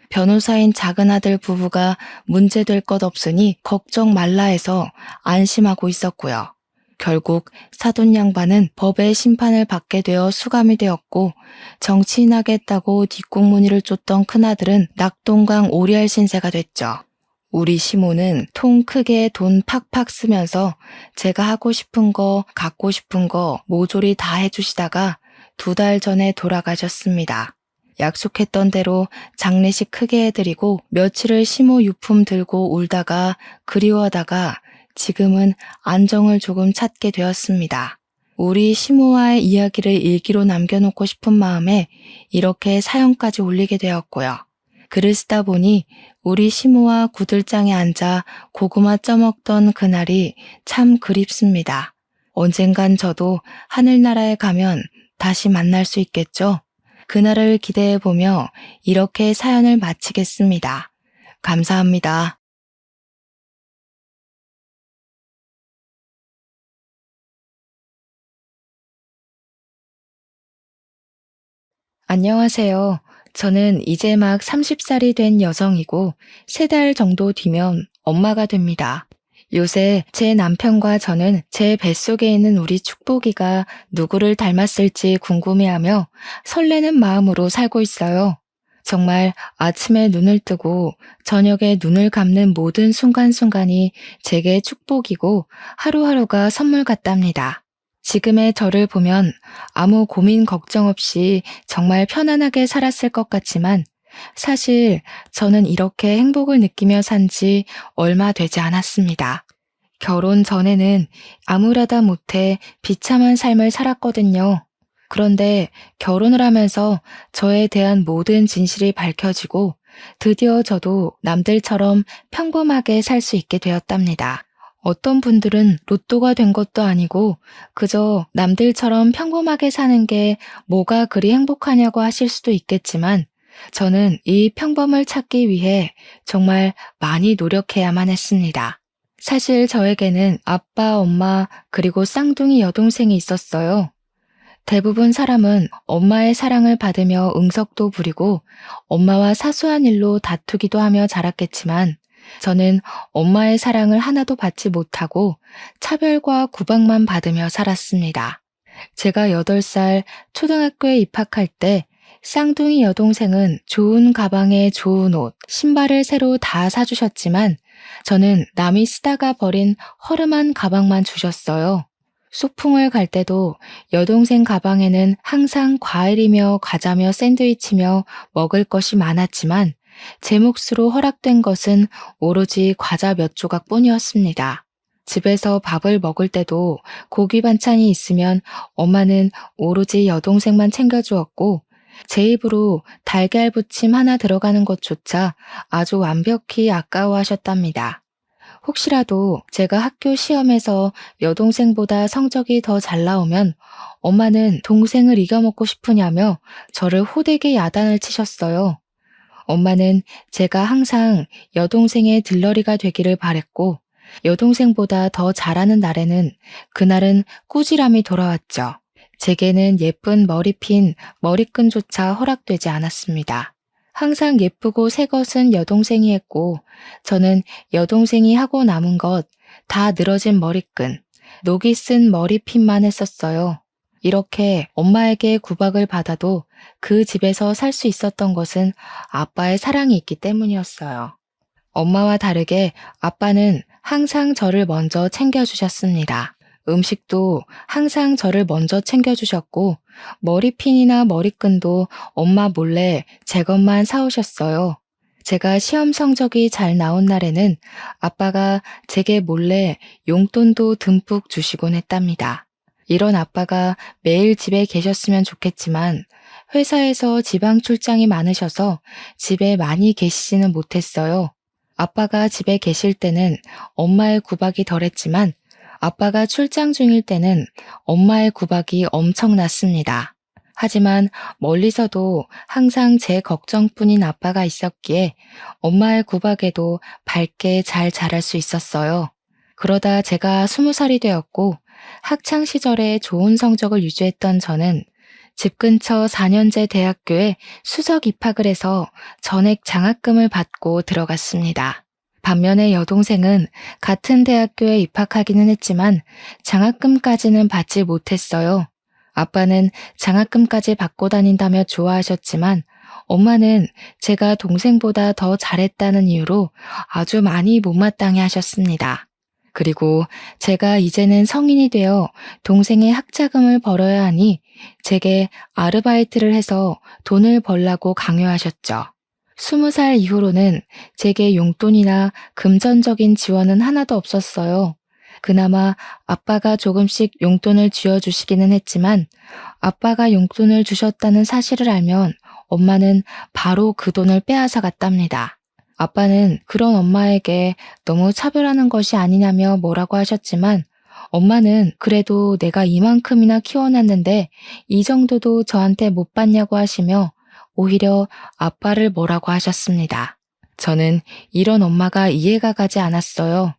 변호사인 작은 아들 부부가 문제될 것 없으니 걱정 말라 해서 안심하고 있었고요. 결국 사돈 양반은 법의 심판을 받게 되어 수감이 되었고 정치인하겠다고 뒷공무니를 쫓던 큰아들은 낙동강 오리알 신세가 됐죠. 우리 시모는 통 크게 돈 팍팍 쓰면서 제가 하고 싶은 거 갖고 싶은 거 모조리 다 해주시다가 2달 전에 돌아가셨습니다. 약속했던 대로 장례식 크게 해드리고 며칠을 시모 유품 들고 울다가 그리워하다가 지금은 안정을 조금 찾게 되었습니다. 우리 시모와의 이야기를 일기로 남겨놓고 싶은 마음에 이렇게 사연까지 올리게 되었고요. 글을 쓰다 보니 우리 시모와 구들장에 앉아 고구마 쪄먹던 그날이 참 그립습니다. 언젠간 저도 하늘나라에 가면 다시 만날 수 있겠죠? 그날을 기대해보며 이렇게 사연을 마치겠습니다. 감사합니다. 안녕하세요. 저는 이제 막 30살이 된 여성이고 3달 정도 뒤면 엄마가 됩니다. 요새 제 남편과 저는 제 뱃속에 있는 우리 축복이가 누구를 닮았을지 궁금해하며 설레는 마음으로 살고 있어요. 정말 아침에 눈을 뜨고 저녁에 눈을 감는 모든 순간순간이 제게 축복이고 하루하루가 선물 같답니다. 지금의 저를 보면 아무 고민 걱정 없이 정말 편안하게 살았을 것 같지만 사실 저는 이렇게 행복을 느끼며 산지 얼마 되지 않았습니다. 결혼 전에는 아무렇다 못해 비참한 삶을 살았거든요. 그런데 결혼을 하면서 저에 대한 모든 진실이 밝혀지고 드디어 저도 남들처럼 평범하게 살 수 있게 되었답니다. 어떤 분들은 로또가 된 것도 아니고 그저 남들처럼 평범하게 사는 게 뭐가 그리 행복하냐고 하실 수도 있겠지만 저는 이 평범을 찾기 위해 정말 많이 노력해야만 했습니다. 사실 저에게는 아빠, 엄마, 그리고 쌍둥이 여동생이 있었어요. 대부분 사람은 엄마의 사랑을 받으며 응석도 부리고 엄마와 사소한 일로 다투기도 하며 자랐겠지만 저는 엄마의 사랑을 하나도 받지 못하고 차별과 구박만 받으며 살았습니다. 제가 8살 초등학교에 입학할 때 쌍둥이 여동생은 좋은 가방에 좋은 옷, 신발을 새로 다 사주셨지만 저는 남이 쓰다가 버린 허름한 가방만 주셨어요. 소풍을 갈 때도 여동생 가방에는 항상 과일이며 과자며 샌드위치며 먹을 것이 많았지만 제 몫으로 허락된 것은 오로지 과자 몇 조각뿐이었습니다. 집에서 밥을 먹을 때도 고기 반찬이 있으면 엄마는 오로지 여동생만 챙겨주었고 제 입으로 달걀 부침 하나 들어가는 것조차 아주 완벽히 아까워하셨답니다. 혹시라도 제가 학교 시험에서 여동생보다 성적이 더 잘 나오면 엄마는 동생을 이겨먹고 싶으냐며 저를 호되게 야단을 치셨어요. 엄마는 제가 항상 여동생의 들러리가 되기를 바랬고 여동생보다 더 잘하는 날에는 그날은 꾸지람이 돌아왔죠. 제게는 예쁜 머리핀, 머리끈조차 허락되지 않았습니다. 항상 예쁘고 새 것은 여동생이 했고 저는 여동생이 하고 남은 것 다 늘어진 머리끈, 녹이 쓴 머리핀만 했었어요. 이렇게 엄마에게 구박을 받아도 그 집에서 살 수 있었던 것은 아빠의 사랑이 있기 때문이었어요. 엄마와 다르게 아빠는 항상 저를 먼저 챙겨주셨습니다. 음식도 항상 저를 먼저 챙겨주셨고, 머리핀이나 머리끈도 엄마 몰래 제 것만 사오셨어요. 제가 시험 성적이 잘 나온 날에는 아빠가 제게 몰래 용돈도 듬뿍 주시곤 했답니다. 이런 아빠가 매일 집에 계셨으면 좋겠지만 회사에서 지방 출장이 많으셔서 집에 많이 계시지는 못했어요. 아빠가 집에 계실 때는 엄마의 구박이 덜했지만 아빠가 출장 중일 때는 엄마의 구박이 엄청났습니다. 하지만 멀리서도 항상 제 걱정뿐인 아빠가 있었기에 엄마의 구박에도 밝게 잘 자랄 수 있었어요. 그러다 제가 20살이 되었고 학창 시절에 좋은 성적을 유지했던 저는 집 근처 4년제 대학교에 수석 입학을 해서 전액 장학금을 받고 들어갔습니다. 반면에 여동생은 같은 대학교에 입학하기는 했지만 장학금까지는 받지 못했어요. 아빠는 장학금까지 받고 다닌다며 좋아하셨지만 엄마는 제가 동생보다 더 잘했다는 이유로 아주 많이 못마땅해 하셨습니다. 그리고 제가 이제는 성인이 되어 동생의 학자금을 벌어야 하니 제게 아르바이트를 해서 돈을 벌라고 강요하셨죠. 20살 이후로는 제게 용돈이나 금전적인 지원은 하나도 없었어요. 그나마 아빠가 조금씩 용돈을 쥐어주시기는 했지만 아빠가 용돈을 주셨다는 사실을 알면 엄마는 바로 그 돈을 빼앗아 갔답니다. 아빠는 그런 엄마에게 너무 차별하는 것이 아니냐며 뭐라고 하셨지만 엄마는 그래도 내가 이만큼이나 키워놨는데 이 정도도 저한테 못 받냐고 하시며 오히려 아빠를 뭐라고 하셨습니다. 저는 이런 엄마가 이해가 가지 않았어요.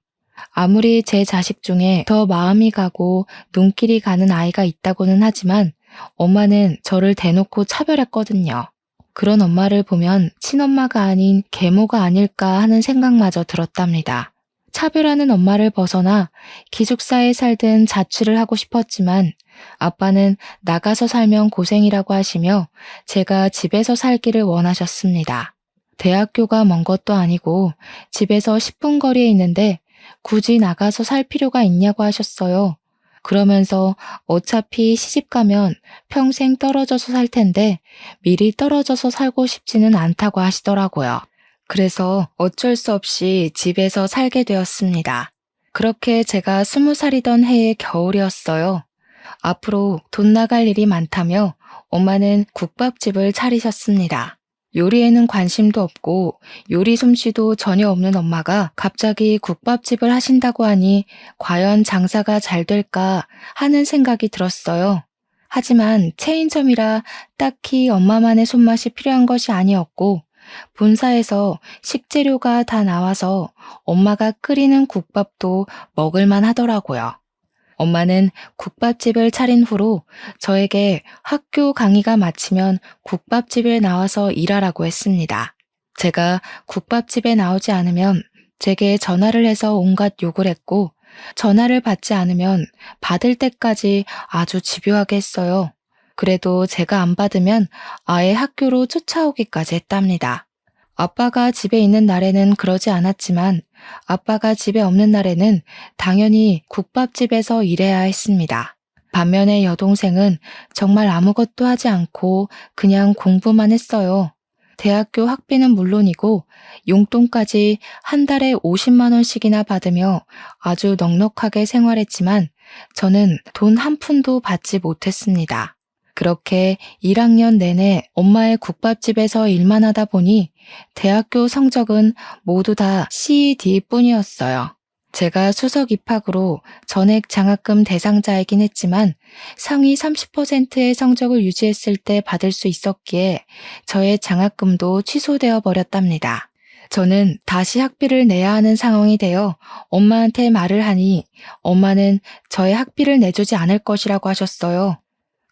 아무리 제 자식 중에 더 마음이 가고 눈길이 가는 아이가 있다고는 하지만 엄마는 저를 대놓고 차별했거든요. 그런 엄마를 보면 친엄마가 아닌 계모가 아닐까 하는 생각마저 들었답니다. 차별하는 엄마를 벗어나 기숙사에 살든 자취를 하고 싶었지만 아빠는 나가서 살면 고생이라고 하시며 제가 집에서 살기를 원하셨습니다. 대학교가 먼 것도 아니고 집에서 10분 거리에 있는데 굳이 나가서 살 필요가 있냐고 하셨어요. 그러면서 어차피 시집 가면 평생 떨어져서 살 텐데 미리 떨어져서 살고 싶지는 않다고 하시더라고요. 그래서 어쩔 수 없이 집에서 살게 되었습니다. 그렇게 제가 20살이던 해의 겨울이었어요. 앞으로 돈 나갈 일이 많다며 엄마는 국밥집을 차리셨습니다. 요리에는 관심도 없고 요리 솜씨도 전혀 없는 엄마가 갑자기 국밥집을 하신다고 하니 과연 장사가 잘 될까 하는 생각이 들었어요. 하지만 체인점이라 딱히 엄마만의 손맛이 필요한 것이 아니었고 본사에서 식재료가 다 나와서 엄마가 끓이는 국밥도 먹을만 하더라고요. 엄마는 국밥집을 차린 후로 저에게 학교 강의가 마치면 국밥집에 나와서 일하라고 했습니다. 제가 국밥집에 나오지 않으면 제게 전화를 해서 온갖 욕을 했고 전화를 받지 않으면 받을 때까지 아주 집요하게 했어요. 그래도 제가 안 받으면 아예 학교로 쫓아오기까지 했답니다. 아빠가 집에 있는 날에는 그러지 않았지만 아빠가 집에 없는 날에는 당연히 국밥집에서 일해야 했습니다. 반면에 여동생은 정말 아무것도 하지 않고 그냥 공부만 했어요. 대학교 학비는 물론이고 용돈까지 한 달에 50만 원씩이나 받으며 아주 넉넉하게 생활했지만 저는 돈 한 푼도 받지 못했습니다. 그렇게 1학년 내내 엄마의 국밥집에서 일만 하다 보니 대학교 성적은 모두 다 CD뿐이었어요. 제가 수석 입학으로 전액 장학금 대상자이긴 했지만 상위 30%의 성적을 유지했을 때 받을 수 있었기에 저의 장학금도 취소되어 버렸답니다. 저는 다시 학비를 내야 하는 상황이 되어 엄마한테 말을 하니 엄마는 저의 학비를 내주지 않을 것이라고 하셨어요.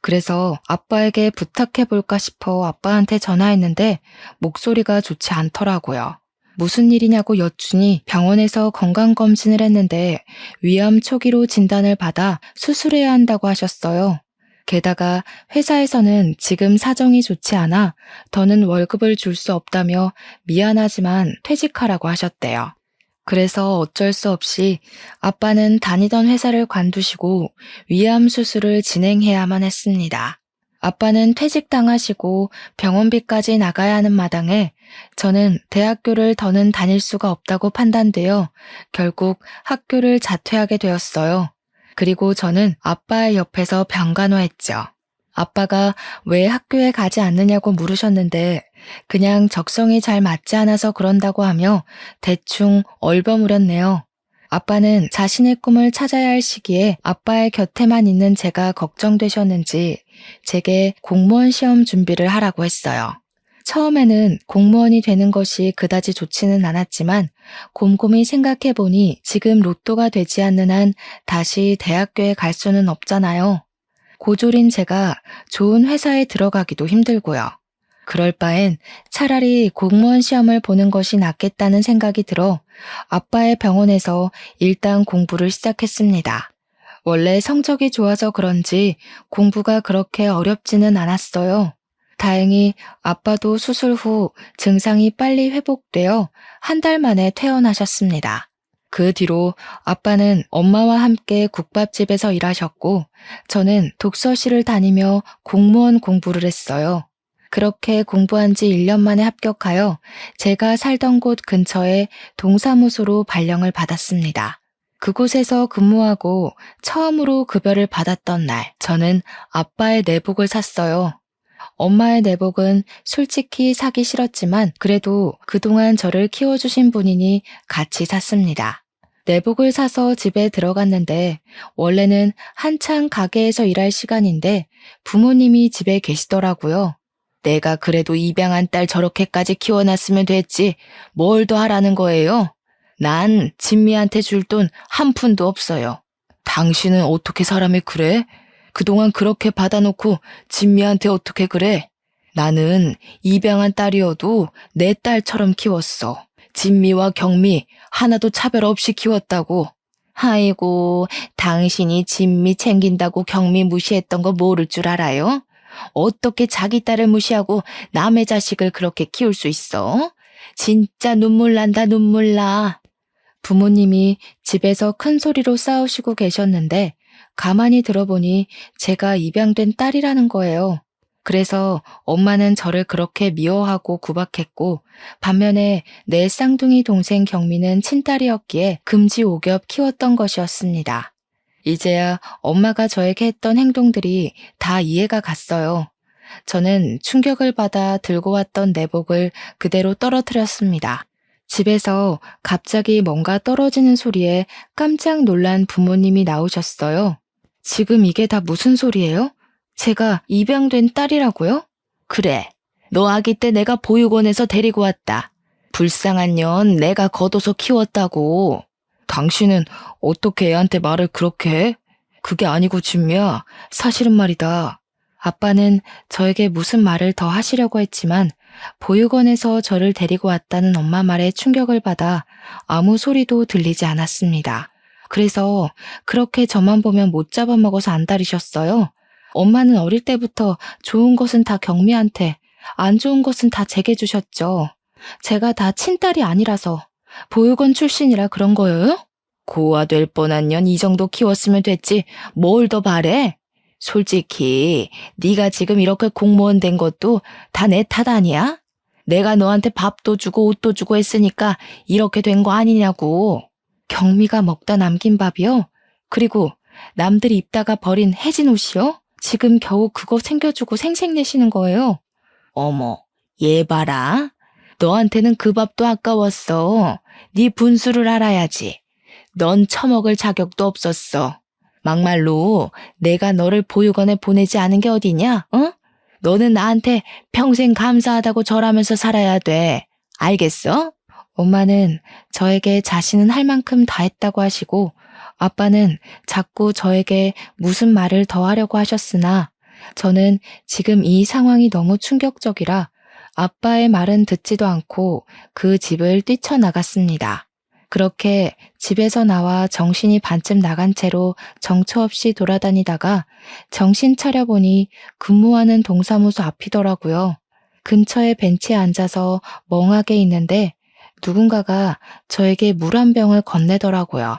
그래서 아빠에게 부탁해볼까 싶어 아빠한테 전화했는데 목소리가 좋지 않더라고요. 무슨 일이냐고 여쭈니 병원에서 건강검진을 했는데 위암 초기로 진단을 받아 수술해야 한다고 하셨어요. 게다가 회사에서는 지금 사정이 좋지 않아 더는 월급을 줄 수 없다며 미안하지만 퇴직하라고 하셨대요. 그래서 어쩔 수 없이 아빠는 다니던 회사를 관두시고 위암 수술을 진행해야만 했습니다. 아빠는 퇴직당하시고 병원비까지 나가야 하는 마당에 저는 대학교를 더는 다닐 수가 없다고 판단되어 결국 학교를 자퇴하게 되었어요. 그리고 저는 아빠의 옆에서 병간호했죠. 아빠가 왜 학교에 가지 않느냐고 물으셨는데 그냥 적성이 잘 맞지 않아서 그런다고 하며 대충 얼버무렸네요. 아빠는 자신의 꿈을 찾아야 할 시기에 아빠의 곁에만 있는 제가 걱정되셨는지 제게 공무원 시험 준비를 하라고 했어요. 처음에는 공무원이 되는 것이 그다지 좋지는 않았지만 곰곰이 생각해보니 지금 로또가 되지 않는 한 다시 대학교에 갈 수는 없잖아요. 고졸인 제가 좋은 회사에 들어가기도 힘들고요. 그럴 바엔 차라리 공무원 시험을 보는 것이 낫겠다는 생각이 들어 아빠의 병원에서 일단 공부를 시작했습니다. 원래 성적이 좋아서 그런지 공부가 그렇게 어렵지는 않았어요. 다행히 아빠도 수술 후 증상이 빨리 회복되어 한 달 만에 퇴원하셨습니다. 그 뒤로 아빠는 엄마와 함께 국밥집에서 일하셨고 저는 독서실을 다니며 공무원 공부를 했어요. 그렇게 공부한 지 1년 만에 합격하여 제가 살던 곳 근처에 동사무소로 발령을 받았습니다. 그곳에서 근무하고 처음으로 급여를 받았던 날, 저는 아빠의 내복을 샀어요. 엄마의 내복은 솔직히 사기 싫었지만 그래도 그동안 저를 키워주신 분이니 같이 샀습니다. 내복을 사서 집에 들어갔는데 원래는 한창 가게에서 일할 시간인데 부모님이 집에 계시더라고요. 내가 그래도 입양한 딸 저렇게까지 키워놨으면 됐지 뭘 더 하라는 거예요? 난 진미한테 줄 돈 한 푼도 없어요. 당신은 어떻게 사람이 그래? 그동안 그렇게 받아놓고 진미한테 어떻게 그래? 나는 입양한 딸이어도 내 딸처럼 키웠어. 진미와 경미 하나도 차별 없이 키웠다고. 아이고, 당신이 진미 챙긴다고 경미 무시했던 거 모를 줄 알아요? 어떻게 자기 딸을 무시하고 남의 자식을 그렇게 키울 수 있어? 진짜 눈물 난다, 눈물 나. 부모님이 집에서 큰 소리로 싸우시고 계셨는데 가만히 들어보니 제가 입양된 딸이라는 거예요. 그래서 엄마는 저를 그렇게 미워하고 구박했고 반면에 내 쌍둥이 동생 경미는 친딸이었기에 금지오겹 키웠던 것이었습니다. 이제야 엄마가 저에게 했던 행동들이 다 이해가 갔어요. 저는 충격을 받아 들고 왔던 내복을 그대로 떨어뜨렸습니다. 집에서 갑자기 뭔가 떨어지는 소리에 깜짝 놀란 부모님이 나오셨어요. 지금 이게 다 무슨 소리예요? 제가 입양된 딸이라고요? 그래, 너 아기 때 내가 보육원에서 데리고 왔다. 불쌍한 년 내가 걷어서 키웠다고. 당신은 어떻게 애한테 말을 그렇게 해? 그게 아니고 진미야, 사실은 말이다. 아빠는 저에게 무슨 말을 더 하시려고 했지만 보육원에서 저를 데리고 왔다는 엄마 말에 충격을 받아 아무 소리도 들리지 않았습니다. 그래서 그렇게 저만 보면 못 잡아먹어서 안달이셨어요. 엄마는 어릴 때부터 좋은 것은 다 경미한테, 안 좋은 것은 다 제게 주셨죠. 제가 다 친딸이 아니라서 보육원 출신이라 그런 거예요? 고아 될 뻔한 년 이 정도 키웠으면 됐지 뭘 더 바래? 솔직히 네가 지금 이렇게 공무원 된 것도 다 내 탓 아니야? 내가 너한테 밥도 주고 옷도 주고 했으니까 이렇게 된 거 아니냐고. 경미가 먹다 남긴 밥이요? 그리고 남들이 입다가 버린 해진 옷이요? 지금 겨우 그거 챙겨주고 생색내시는 거예요. 어머, 얘 봐라. 너한테는 그 밥도 아까웠어. 네 분수를 알아야지. 넌 처먹을 자격도 없었어. 막말로 내가 너를 보육원에 보내지 않은 게 어디냐? 어? 너는 나한테 평생 감사하다고 절하면서 살아야 돼. 알겠어? 엄마는 저에게 자신은 할 만큼 다 했다고 하시고 아빠는 자꾸 저에게 무슨 말을 더 하려고 하셨으나 저는 지금 이 상황이 너무 충격적이라 아빠의 말은 듣지도 않고 그 집을 뛰쳐나갔습니다. 그렇게 집에서 나와 정신이 반쯤 나간 채로 정처 없이 돌아다니다가 정신 차려보니 근무하는 동사무소 앞이더라고요. 근처에 벤치에 앉아서 멍하게 있는데 누군가가 저에게 물 한 병을 건네더라고요.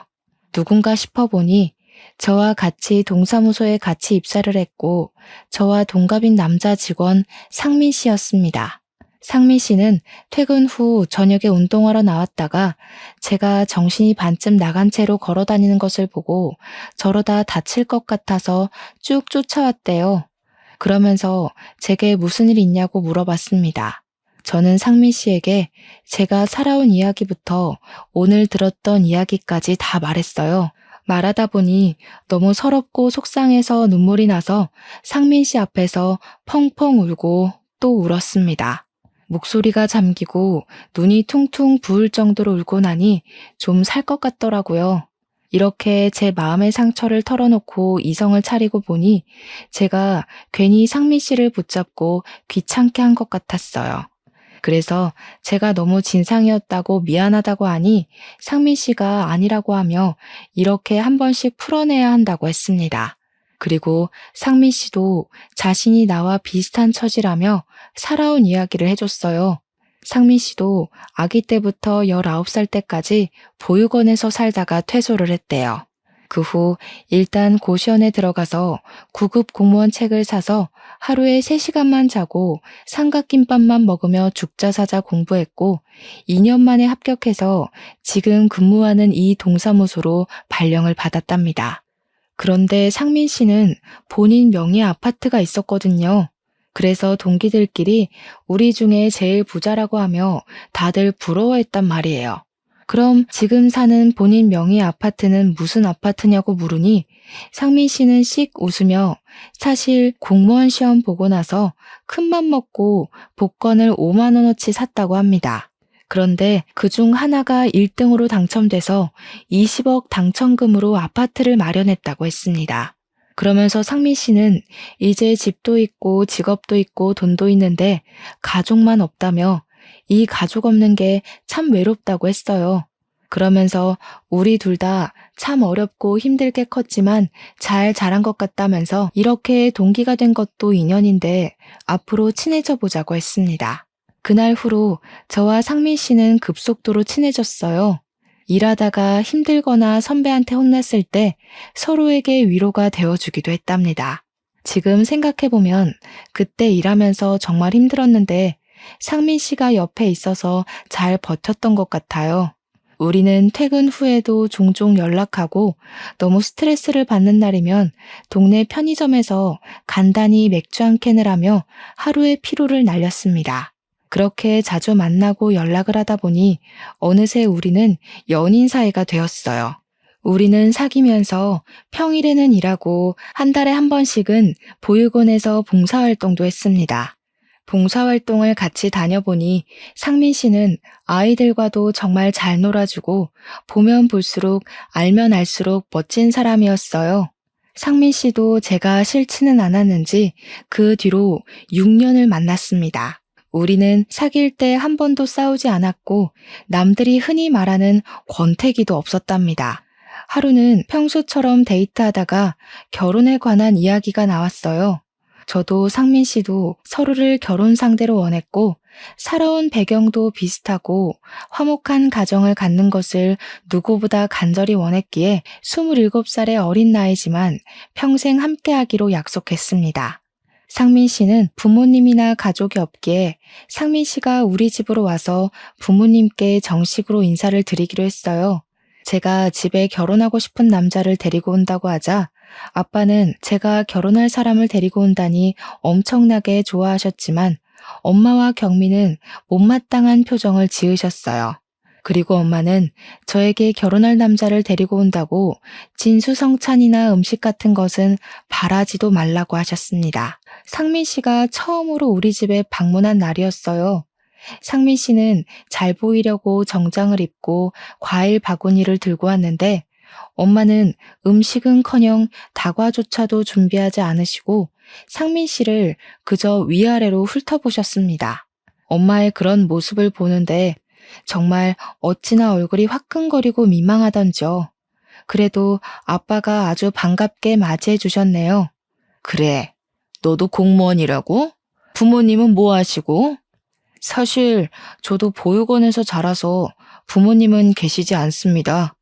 누군가 싶어보니 저와 같이 동사무소에 같이 입사를 했고 저와 동갑인 남자 직원 상민 씨였습니다. 상민 씨는 퇴근 후 저녁에 운동하러 나왔다가 제가 정신이 반쯤 나간 채로 걸어 다니는 것을 보고 저러다 다칠 것 같아서 쭉 쫓아왔대요. 그러면서 제게 무슨 일 있냐고 물어봤습니다. 저는 상민 씨에게 제가 살아온 이야기부터 오늘 들었던 이야기까지 다 말했어요. 말하다 보니 너무 서럽고 속상해서 눈물이 나서 상민 씨 앞에서 펑펑 울고 또 울었습니다. 목소리가 잠기고 눈이 퉁퉁 부을 정도로 울고 나니 좀 살 것 같더라고요. 이렇게 제 마음의 상처를 털어놓고 이성을 차리고 보니 제가 괜히 상민 씨를 붙잡고 귀찮게 한 것 같았어요. 그래서 제가 너무 진상이었다고 미안하다고 하니 상민 씨가 아니라고 하며 이렇게 한 번씩 풀어내야 한다고 했습니다. 그리고 상민 씨도 자신이 나와 비슷한 처지라며 살아온 이야기를 해줬어요. 상민 씨도 아기 때부터 19살 때까지 보육원에서 살다가 퇴소를 했대요. 그 후 일단 고시원에 들어가서 9급 공무원 책을 사서 하루에 3시간만 자고 삼각김밥만 먹으며 죽자사자 공부했고 2년 만에 합격해서 지금 근무하는 이 동사무소로 발령을 받았답니다. 그런데 상민 씨는 본인 명의 아파트가 있었거든요. 그래서 동기들끼리 우리 중에 제일 부자라고 하며 다들 부러워했단 말이에요. 그럼 지금 사는 본인 명의 아파트는 무슨 아파트냐고 물으니 상민 씨는 씩 웃으며 사실 공무원 시험 보고 나서 큰맘 먹고 복권을 5만 원어치 샀다고 합니다. 그런데 그중 하나가 1등으로 당첨돼서 20억 당첨금으로 아파트를 마련했다고 했습니다. 그러면서 상민 씨는 이제 집도 있고 직업도 있고 돈도 있는데 가족만 없다며 이 가족 없는 게 참 외롭다고 했어요. 그러면서 우리 둘 다 참 어렵고 힘들게 컸지만 잘 자란 것 같다면서 이렇게 동기가 된 것도 인연인데 앞으로 친해져 보자고 했습니다. 그날 후로 저와 상민 씨는 급속도로 친해졌어요. 일하다가 힘들거나 선배한테 혼났을 때 서로에게 위로가 되어주기도 했답니다. 지금 생각해보면 그때 일하면서 정말 힘들었는데 상민 씨가 옆에 있어서 잘 버텼던 것 같아요. 우리는 퇴근 후에도 종종 연락하고 너무 스트레스를 받는 날이면 동네 편의점에서 간단히 맥주 한 캔을 하며 하루의 피로를 날렸습니다. 그렇게 자주 만나고 연락을 하다 보니 어느새 우리는 연인 사이가 되었어요. 우리는 사귀면서 평일에는 일하고 한 달에 한 번씩은 보육원에서 봉사활동도 했습니다. 봉사활동을 같이 다녀보니 상민 씨는 아이들과도 정말 잘 놀아주고 보면 볼수록 알면 알수록 멋진 사람이었어요. 상민 씨도 제가 싫지는 않았는지 그 뒤로 6년을 만났습니다. 우리는 사귈 때 한 번도 싸우지 않았고 남들이 흔히 말하는 권태기도 없었답니다. 하루는 평소처럼 데이트하다가 결혼에 관한 이야기가 나왔어요. 저도 상민 씨도 서로를 결혼 상대로 원했고 살아온 배경도 비슷하고 화목한 가정을 갖는 것을 누구보다 간절히 원했기에 27살의 어린 나이지만 평생 함께하기로 약속했습니다. 상민 씨는 부모님이나 가족이 없기에 상민 씨가 우리 집으로 와서 부모님께 정식으로 인사를 드리기로 했어요. 제가 집에 결혼하고 싶은 남자를 데리고 온다고 하자 아빠는 제가 결혼할 사람을 데리고 온다니 엄청나게 좋아하셨지만 엄마와 경미는 못마땅한 표정을 지으셨어요. 그리고 엄마는 저에게 결혼할 남자를 데리고 온다고 진수성찬이나 음식 같은 것은 바라지도 말라고 하셨습니다. 상민 씨가 처음으로 우리 집에 방문한 날이었어요. 상민 씨는 잘 보이려고 정장을 입고 과일 바구니를 들고 왔는데 엄마는 음식은커녕 다과조차도 준비하지 않으시고 상민 씨를 그저 위아래로 훑어보셨습니다. 엄마의 그런 모습을 보는데 정말 어찌나 얼굴이 화끈거리고 민망하던지요. 그래도 아빠가 아주 반갑게 맞이해 주셨네요. 그래, 너도 공무원이라고? 부모님은 뭐 하시고? 사실 저도 보육원에서 자라서 부모님은 계시지 않습니다.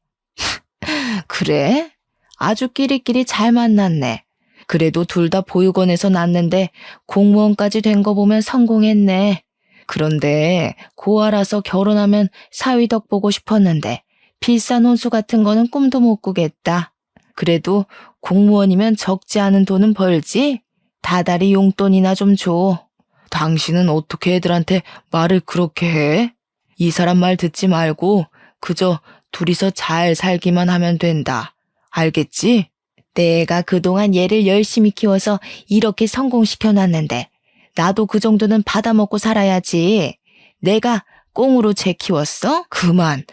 그래? 아주 끼리끼리 잘 만났네. 그래도 둘 다 보육원에서 낳았는데 공무원까지 된 거 보면 성공했네. 그런데 고아라서 결혼하면 사위덕 보고 싶었는데 비싼 혼수 같은 거는 꿈도 못 꾸겠다. 그래도 공무원이면 적지 않은 돈은 벌지? 다달이 용돈이나 좀 줘. 당신은 어떻게 애들한테 말을 그렇게 해? 이 사람 말 듣지 말고 그저 둘이서 잘 살기만 하면 된다. 알겠지? 내가 그동안 얘를 열심히 키워서 이렇게 성공시켜놨는데 나도 그 정도는 받아먹고 살아야지. 내가 꽁으로 쟤 키웠어? 그만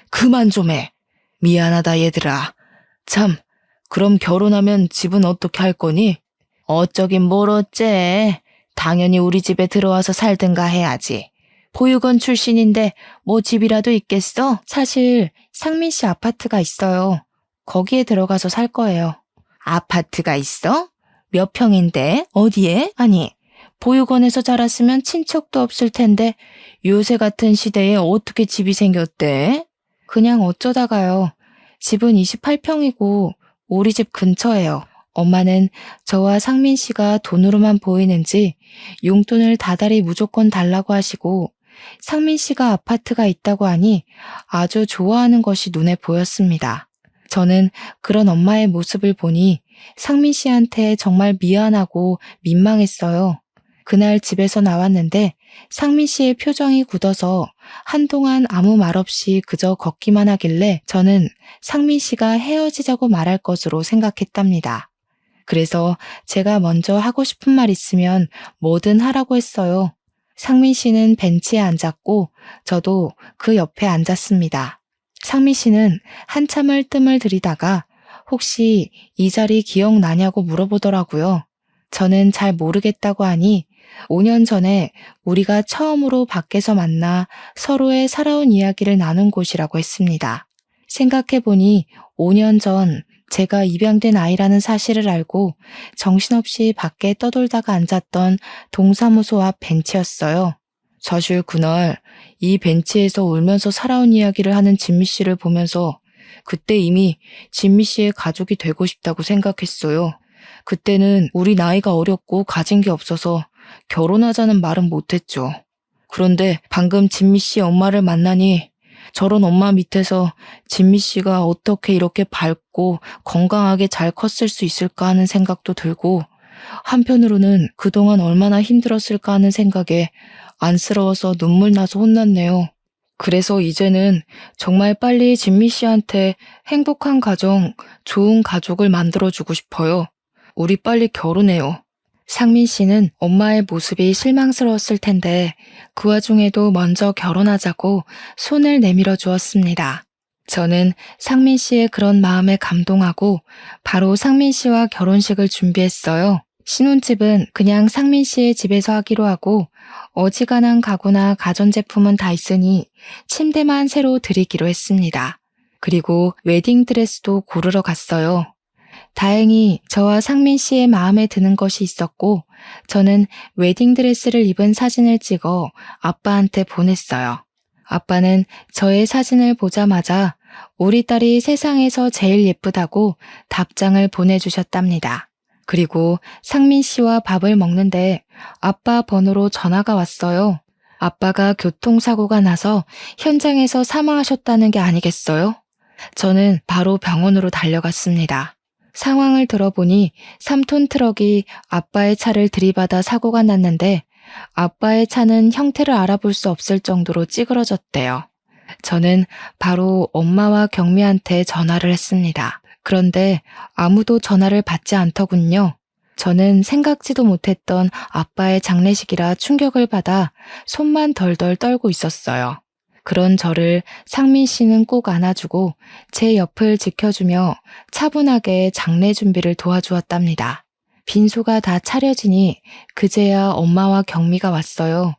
좀 해. 미안하다 얘들아. 참, 그럼 결혼하면 집은 어떻게 할 거니? 어쩌긴 뭘 어째. 당연히 우리 집에 들어와서 살든가 해야지. 보육원 출신인데 뭐 집이라도 있겠어? 사실 상민 씨 아파트가 있어요. 거기에 들어가서 살 거예요. 아파트가 있어? 몇 평인데? 어디에? 아니, 보육원에서 자랐으면 친척도 없을 텐데 요새 같은 시대에 어떻게 집이 생겼대? 그냥 어쩌다가요. 집은 28평이고 우리 집 근처예요. 엄마는 저와 상민 씨가 돈으로만 보이는지 용돈을 다달이 무조건 달라고 하시고 상민 씨가 아파트가 있다고 하니 아주 좋아하는 것이 눈에 보였습니다. 저는 그런 엄마의 모습을 보니 상민 씨한테 정말 미안하고 민망했어요. 그날 집에서 나왔는데 상민 씨의 표정이 굳어서 한동안 아무 말 없이 그저 걷기만 하길래 저는 상민 씨가 헤어지자고 말할 것으로 생각했답니다. 그래서 제가 먼저 하고 싶은 말 있으면 뭐든 하라고 했어요. 상민 씨는 벤치에 앉았고 저도 그 옆에 앉았습니다. 상민 씨는 한참을 뜸을 들이다가 혹시 이 자리 기억나냐고 물어보더라고요. 저는 잘 모르겠다고 하니 5년 전에 우리가 처음으로 밖에서 만나 서로의 살아온 이야기를 나눈 곳이라고 했습니다. 생각해보니 5년 전 제가 입양된 아이라는 사실을 알고 정신없이 밖에 떠돌다가 앉았던 동사무소 앞 벤치였어요. 사실 그날 이 벤치에서 울면서 살아온 이야기를 하는 진미 씨를 보면서 그때 이미 진미 씨의 가족이 되고 싶다고 생각했어요. 그때는 우리 나이가 어렸고 가진 게 없어서 결혼하자는 말은 못했죠. 그런데 방금 진미 씨 엄마를 만나니 저런 엄마 밑에서 진미 씨가 어떻게 이렇게 밝고 건강하게 잘 컸을 수 있을까 하는 생각도 들고 한편으로는 그동안 얼마나 힘들었을까 하는 생각에 안쓰러워서 눈물 나서 혼났네요. 그래서 이제는 정말 빨리 진미 씨한테 행복한 가정, 좋은 가족을 만들어주고 싶어요. 우리 빨리 결혼해요. 상민 씨는 엄마의 모습이 실망스러웠을 텐데 그 와중에도 먼저 결혼하자고 손을 내밀어 주었습니다. 저는 상민 씨의 그런 마음에 감동하고 바로 상민 씨와 결혼식을 준비했어요. 신혼집은 그냥 상민 씨의 집에서 하기로 하고 어지간한 가구나 가전제품은 다 있으니 침대만 새로 드리기로 했습니다. 그리고 웨딩드레스도 고르러 갔어요. 다행히 저와 상민 씨의 마음에 드는 것이 있었고 저는 웨딩드레스를 입은 사진을 찍어 아빠한테 보냈어요. 아빠는 저의 사진을 보자마자 우리 딸이 세상에서 제일 예쁘다고 답장을 보내주셨답니다. 그리고 상민 씨와 밥을 먹는데 아빠 번호로 전화가 왔어요. 아빠가 교통사고가 나서 현장에서 사망하셨다는 게 아니겠어요? 저는 바로 병원으로 달려갔습니다. 상황을 들어보니 3톤 트럭이 아빠의 차를 들이받아 사고가 났는데 아빠의 차는 형태를 알아볼 수 없을 정도로 찌그러졌대요. 저는 바로 엄마와 경미한테 전화를 했습니다. 그런데 아무도 전화를 받지 않더군요. 저는 생각지도 못했던 아빠의 장례식이라 충격을 받아 손만 덜덜 떨고 있었어요. 그런 저를 상민 씨는 꼭 안아주고 제 옆을 지켜주며 차분하게 장례 준비를 도와주었답니다. 빈소가 다 차려지니 그제야 엄마와 경미가 왔어요.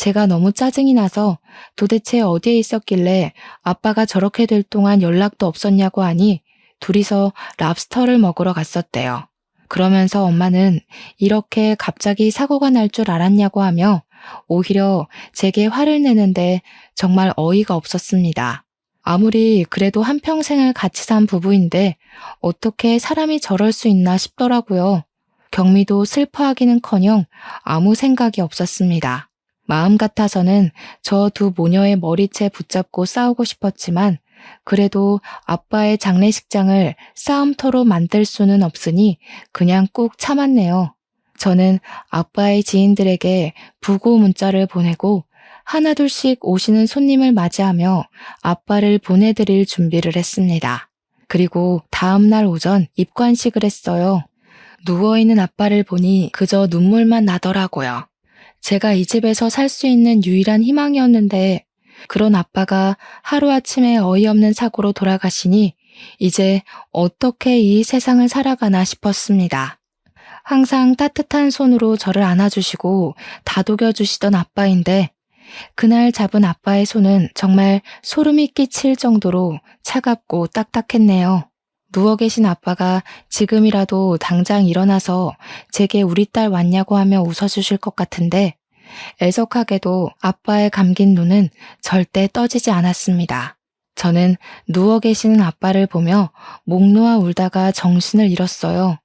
제가 너무 짜증이 나서 도대체 어디에 있었길래 아빠가 저렇게 될 동안 연락도 없었냐고 하니 둘이서 랍스터를 먹으러 갔었대요. 그러면서 엄마는 이렇게 갑자기 사고가 날 줄 알았냐고 하며 오히려 제게 화를 내는데 정말 어이가 없었습니다. 아무리 그래도 한평생을 같이 산 부부인데 어떻게 사람이 저럴 수 있나 싶더라고요. 경미도 슬퍼하기는커녕 아무 생각이 없었습니다. 마음 같아서는 저 두 모녀의 머리채 붙잡고 싸우고 싶었지만 그래도 아빠의 장례식장을 싸움터로 만들 수는 없으니 그냥 꾹 참았네요. 저는 아빠의 지인들에게 부고 문자를 보내고 하나둘씩 오시는 손님을 맞이하며 아빠를 보내드릴 준비를 했습니다. 그리고 다음날 오전 입관식을 했어요. 누워있는 아빠를 보니 그저 눈물만 나더라고요. 제가 이 집에서 살 수 있는 유일한 희망이었는데 그런 아빠가 하루아침에 어이없는 사고로 돌아가시니 이제 어떻게 이 세상을 살아가나 싶었습니다. 항상 따뜻한 손으로 저를 안아주시고 다독여주시던 아빠인데 그날 잡은 아빠의 손은 정말 소름이 끼칠 정도로 차갑고 딱딱했네요. 누워 계신 아빠가 지금이라도 당장 일어나서 제게 우리 딸 왔냐고 하며 웃어주실 것 같은데 애석하게도 아빠의 감긴 눈은 절대 떠지지 않았습니다. 저는 누워 계시는 아빠를 보며 목 놓아 울다가 정신을 잃었어요.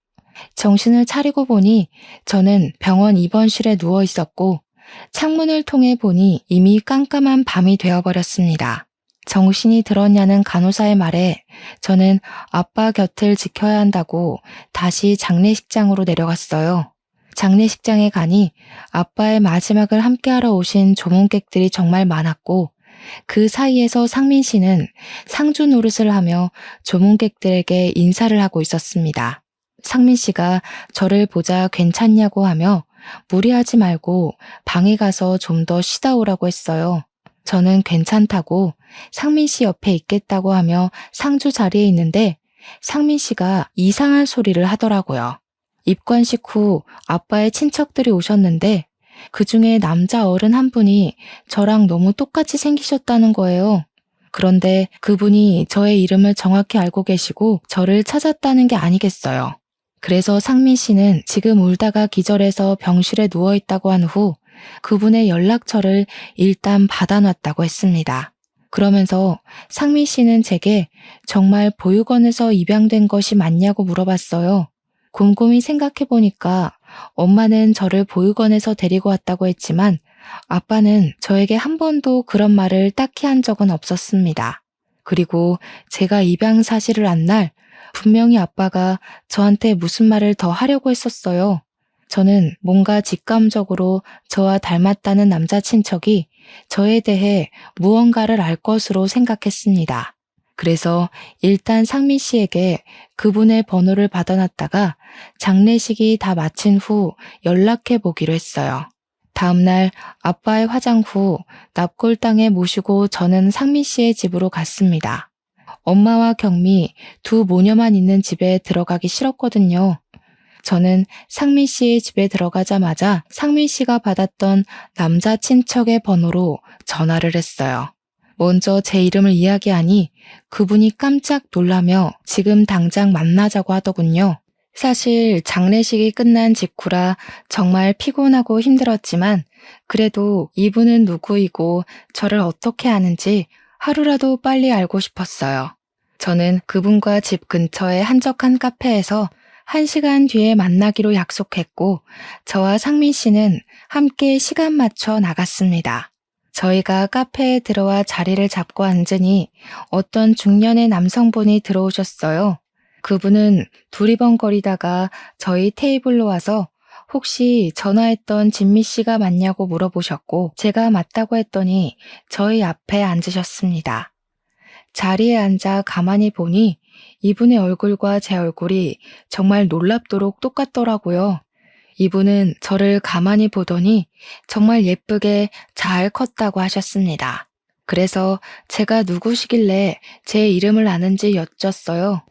정신을 차리고 보니 저는 병원 입원실에 누워 있었고 창문을 통해 보니 이미 깜깜한 밤이 되어버렸습니다. 정신이 들었냐는 간호사의 말에 저는 아빠 곁을 지켜야 한다고 다시 장례식장으로 내려갔어요. 장례식장에 가니 아빠의 마지막을 함께하러 오신 조문객들이 정말 많았고 그 사이에서 상민 씨는 상주 노릇을 하며 조문객들에게 인사를 하고 있었습니다. 상민 씨가 저를 보자 괜찮냐고 하며 무리하지 말고 방에 가서 좀 더 쉬다 오라고 했어요. 저는 괜찮다고 상민 씨 옆에 있겠다고 하며 상주 자리에 있는데 상민 씨가 이상한 소리를 하더라고요. 입관식 후 아빠의 친척들이 오셨는데 그중에 남자 어른 한 분이 저랑 너무 똑같이 생기셨다는 거예요. 그런데 그분이 저의 이름을 정확히 알고 계시고 저를 찾았다는 게 아니겠어요. 그래서 상민 씨는 지금 울다가 기절해서 병실에 누워있다고 한 후 그분의 연락처를 일단 받아놨다고 했습니다. 그러면서 상민 씨는 제게 정말 보육원에서 입양된 것이 맞냐고 물어봤어요. 곰곰이 생각해보니까 엄마는 저를 보육원에서 데리고 왔다고 했지만 아빠는 저에게 한 번도 그런 말을 딱히 한 적은 없었습니다. 그리고 제가 입양 사실을 안 날 분명히 아빠가 저한테 무슨 말을 더 하려고 했었어요. 저는 뭔가 직감적으로 저와 닮았다는 남자 친척이 저에 대해 무언가를 알 것으로 생각했습니다. 그래서 일단 상민 씨에게 그분의 번호를 받아놨다가 장례식이 다 마친 후 연락해 보기로 했어요. 다음날 아빠의 화장 후 납골당에 모시고 저는 상민 씨의 집으로 갔습니다. 엄마와 경미 두 모녀만 있는 집에 들어가기 싫었거든요. 저는 상민 씨의 집에 들어가자마자 상민 씨가 받았던 남자 친척의 번호로 전화를 했어요. 먼저 제 이름을 이야기하니 그분이 깜짝 놀라며 지금 당장 만나자고 하더군요. 사실 장례식이 끝난 직후라 정말 피곤하고 힘들었지만 그래도 이분은 누구이고 저를 어떻게 아는지 하루라도 빨리 알고 싶었어요. 저는 그분과 집 근처의 한적한 카페에서 1시간 뒤에 만나기로 약속했고 저와 상민 씨는 함께 시간 맞춰 나갔습니다. 저희가 카페에 들어와 자리를 잡고 앉으니 어떤 중년의 남성분이 들어오셨어요. 그분은 두리번거리다가 저희 테이블로 와서 혹시 전화했던 진미 씨가 맞냐고 물어보셨고 제가 맞다고 했더니 저희 앞에 앉으셨습니다. 자리에 앉아 가만히 보니 이분의 얼굴과 제 얼굴이 정말 놀랍도록 똑같더라고요. 이분은 저를 가만히 보더니 정말 예쁘게 잘 컸다고 하셨습니다. 그래서 제가 누구시길래 제 이름을 아는지 여쭸어요.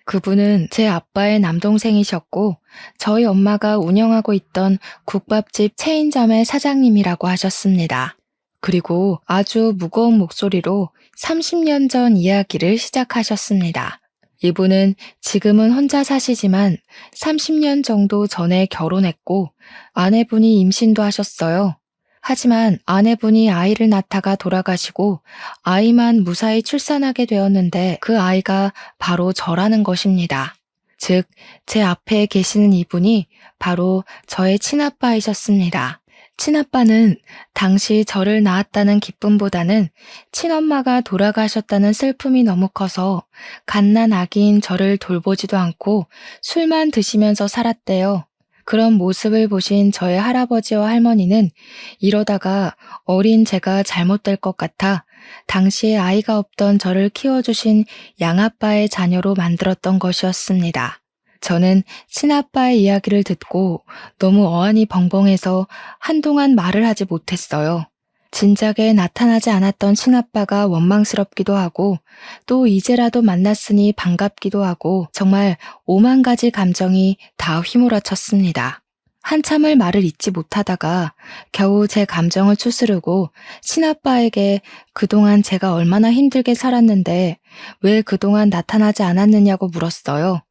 그분은 제 아빠의 남동생이셨고 저희 엄마가 운영하고 있던 국밥집 체인점의 사장님이라고 하셨습니다. 그리고 아주 무거운 목소리로 30년 전 이야기를 시작하셨습니다. 이분은 지금은 혼자 사시지만 30년 정도 전에 결혼했고 아내분이 임신도 하셨어요. 하지만 아내분이 아이를 낳다가 돌아가시고 아이만 무사히 출산하게 되었는데 그 아이가 바로 저라는 것입니다. 즉, 제 앞에 계시는 이분이 바로 저의 친아빠이셨습니다. 친아빠는 당시 저를 낳았다는 기쁨보다는 친엄마가 돌아가셨다는 슬픔이 너무 커서 갓난 아기인 저를 돌보지도 않고 술만 드시면서 살았대요. 그런 모습을 보신 저의 할아버지와 할머니는 이러다가 어린 제가 잘못될 것 같아 당시에 아이가 없던 저를 키워주신 양아빠의 자녀로 만들었던 것이었습니다. 저는 친아빠의 이야기를 듣고 너무 어안이 벙벙해서 한동안 말을 하지 못했어요. 진작에 나타나지 않았던 친아빠가 원망스럽기도 하고 또 이제라도 만났으니 반갑기도 하고 정말 오만 가지 감정이 다 휘몰아쳤습니다. 한참을 말을 잇지 못하다가 겨우 제 감정을 추스르고 친아빠에게 그동안 제가 얼마나 힘들게 살았는데 왜 그동안 나타나지 않았느냐고 물었어요.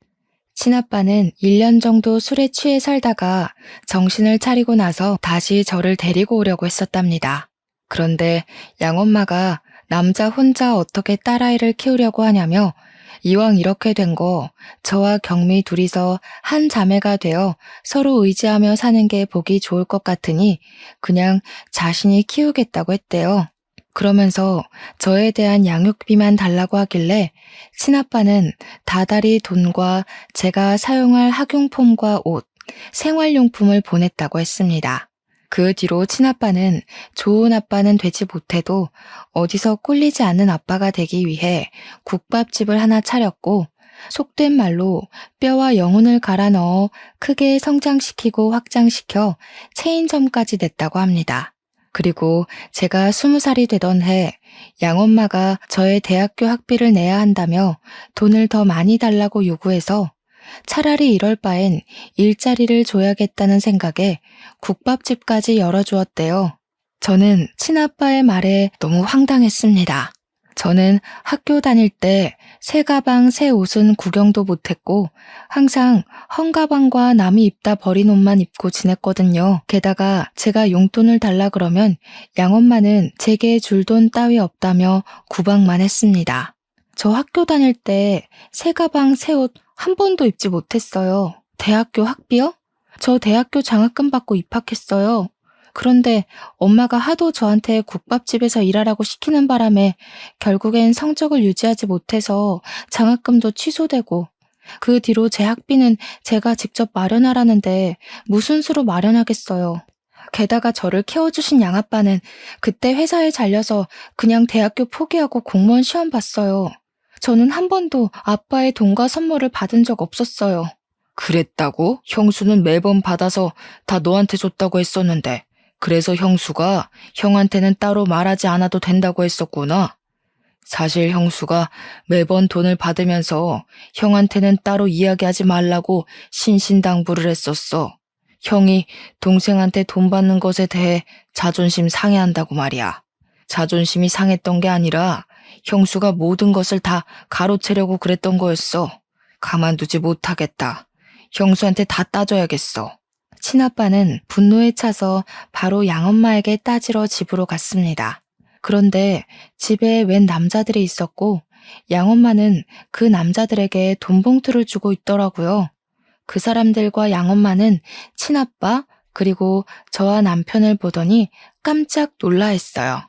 친아빠는 1년 정도 술에 취해 살다가 정신을 차리고 나서 다시 저를 데리고 오려고 했었답니다. 그런데 양엄마가 남자 혼자 어떻게 딸아이를 키우려고 하냐며 이왕 이렇게 된 거 저와 경미 둘이서 한 자매가 되어 서로 의지하며 사는 게 보기 좋을 것 같으니 그냥 자신이 키우겠다고 했대요. 그러면서 저에 대한 양육비만 달라고 하길래 친아빠는 다달이 돈과 제가 사용할 학용품과 옷, 생활용품을 보냈다고 했습니다. 그 뒤로 친아빠는 좋은 아빠는 되지 못해도 어디서 꿀리지 않는 아빠가 되기 위해 국밥집을 하나 차렸고 속된 말로 뼈와 영혼을 갈아 넣어 크게 성장시키고 확장시켜 체인점까지 냈다고 합니다. 그리고 제가 20살이 되던 해 양엄마가 저의 대학교 학비를 내야 한다며 돈을 더 많이 달라고 요구해서 차라리 이럴 바엔 일자리를 줘야겠다는 생각에 국밥집까지 열어주었대요. 저는 친아빠의 말에 너무 황당했습니다. 저는 학교 다닐 때 새 가방, 새 옷은 구경도 못했고 항상 헝가방과 남이 입다 버린 옷만 입고 지냈거든요. 게다가 제가 용돈을 달라 그러면 양엄마는 제게 줄 돈 따위 없다며 구박만 했습니다. 저 학교 다닐 때 새 가방, 새 옷 한 번도 입지 못했어요. 대학교 학비요? 저 대학교 장학금 받고 입학했어요. 그런데 엄마가 하도 저한테 국밥집에서 일하라고 시키는 바람에 결국엔 성적을 유지하지 못해서 장학금도 취소되고 그 뒤로 제 학비는 제가 직접 마련하라는데 무슨 수로 마련하겠어요. 게다가 저를 키워주신 양아빠는 그때 회사에 잘려서 그냥 대학교 포기하고 공무원 시험 봤어요. 저는 한 번도 아빠의 돈과 선물을 받은 적 없었어요. 그랬다고? 형수는 매번 받아서 다 너한테 줬다고 했었는데 그래서 형수가 형한테는 따로 말하지 않아도 된다고 했었구나. 사실 형수가 매번 돈을 받으면서 형한테는 따로 이야기하지 말라고 신신당부를 했었어. 형이 동생한테 돈 받는 것에 대해 자존심 상해한다고 말이야. 자존심이 상했던 게 아니라 형수가 모든 것을 다 가로채려고 그랬던 거였어. 가만두지 못하겠다. 형수한테 다 따져야겠어. 친아빠는 분노에 차서 바로 양엄마에게 따지러 집으로 갔습니다. 그런데 집에 웬 남자들이 있었고 양엄마는 그 남자들에게 돈 봉투를 주고 있더라고요. 그 사람들과 양엄마는 친아빠 그리고 저와 남편을 보더니 깜짝 놀라했어요.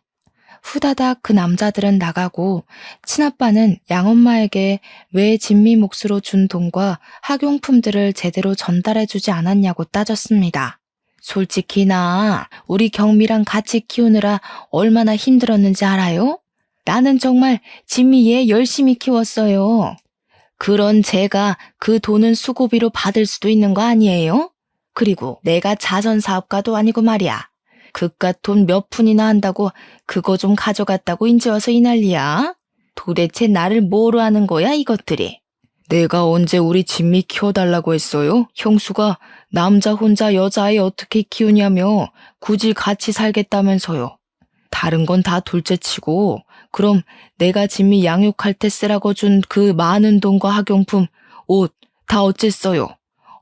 후다닥 그 남자들은 나가고 친아빠는 양엄마에게 왜 진미 몫으로 준 돈과 학용품들을 제대로 전달해주지 않았냐고 따졌습니다. 솔직히 나 우리 경미랑 같이 키우느라 얼마나 힘들었는지 알아요? 나는 정말 진미 얘 열심히 키웠어요. 그런 제가 그 돈은 수고비로 받을 수도 있는 거 아니에요? 그리고 내가 자선사업가도 아니고 말이야. 그깟 돈 몇 푼이나 한다고 그거 좀 가져갔다고 인제 와서 이 난리야? 도대체 나를 뭐로 하는 거야 이것들이? 내가 언제 우리 진미 키워달라고 했어요? 형수가 남자 혼자 여자아이 어떻게 키우냐며 굳이 같이 살겠다면서요. 다른 건 다 둘째치고 그럼 내가 진미 양육할 때 쓰라고 준 그 많은 돈과 학용품, 옷 다 어쨌어요?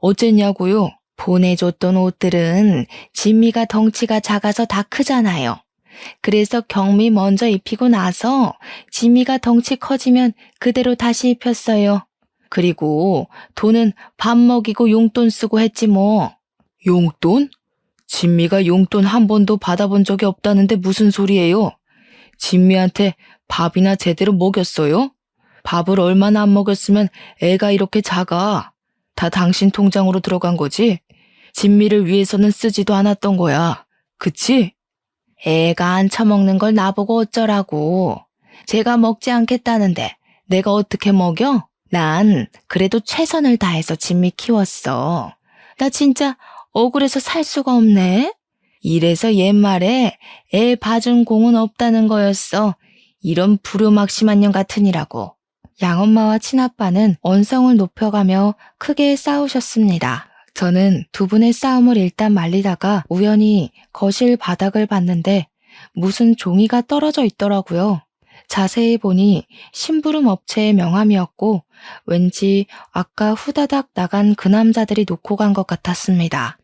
어쨌냐고요? 보내줬던 옷들은 진미가 덩치가 작아서 다 크잖아요. 그래서 경미 먼저 입히고 나서 진미가 덩치 커지면 그대로 다시 입혔어요. 그리고 돈은 밥 먹이고 용돈 쓰고 했지 뭐. 용돈? 진미가 용돈 한 번도 받아본 적이 없다는데 무슨 소리예요? 진미한테 밥이나 제대로 먹였어요? 밥을 얼마나 안 먹였으면 애가 이렇게 작아. 다 당신 통장으로 들어간 거지? 진미를 위해서는 쓰지도 않았던 거야. 그치? 애가 안 처먹는 걸 나보고 어쩌라고. 제가 먹지 않겠다는데 내가 어떻게 먹여? 난 그래도 최선을 다해서 진미 키웠어. 나 진짜 억울해서 살 수가 없네. 이래서 옛말에 애 봐준 공은 없다는 거였어. 이런 불효막심한 년 같으니라고. 양엄마와 친아빠는 언성을 높여가며 크게 싸우셨습니다. 저는 두 분의 싸움을 일단 말리다가 우연히 거실 바닥을 봤는데 무슨 종이가 떨어져 있더라고요. 자세히 보니 심부름 업체의 명함이었고 왠지 아까 후다닥 나간 그 남자들이 놓고 간 것 같았습니다.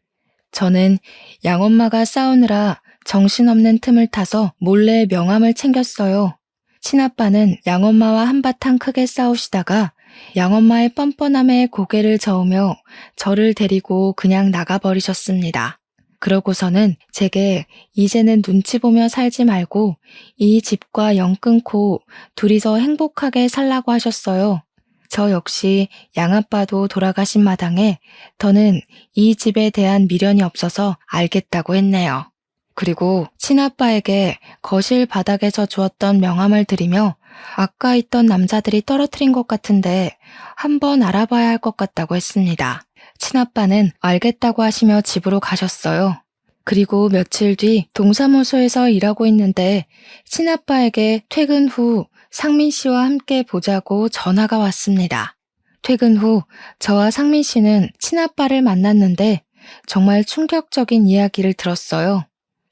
저는 양엄마가 싸우느라 정신없는 틈을 타서 몰래 명함을 챙겼어요. 친아빠는 양엄마와 한바탕 크게 싸우시다가 양엄마의 뻔뻔함에 고개를 저으며 저를 데리고 그냥 나가버리셨습니다. 그러고서는 제게 이제는 눈치 보며 살지 말고 이 집과 영 끊고 둘이서 행복하게 살라고 하셨어요. 저 역시 양아빠도 돌아가신 마당에 더는 이 집에 대한 미련이 없어서 알겠다고 했네요. 그리고 친아빠에게 거실 바닥에서 주었던 명함을 드리며 아까 있던 남자들이 떨어뜨린 것 같은데 한번 알아봐야 할 것 같다고 했습니다. 친아빠는 알겠다고 하시며 집으로 가셨어요. 그리고 며칠 뒤 동사무소에서 일하고 있는데 친아빠에게 퇴근 후 상민 씨와 함께 보자고 전화가 왔습니다. 퇴근 후 저와 상민 씨는 친아빠를 만났는데 정말 충격적인 이야기를 들었어요.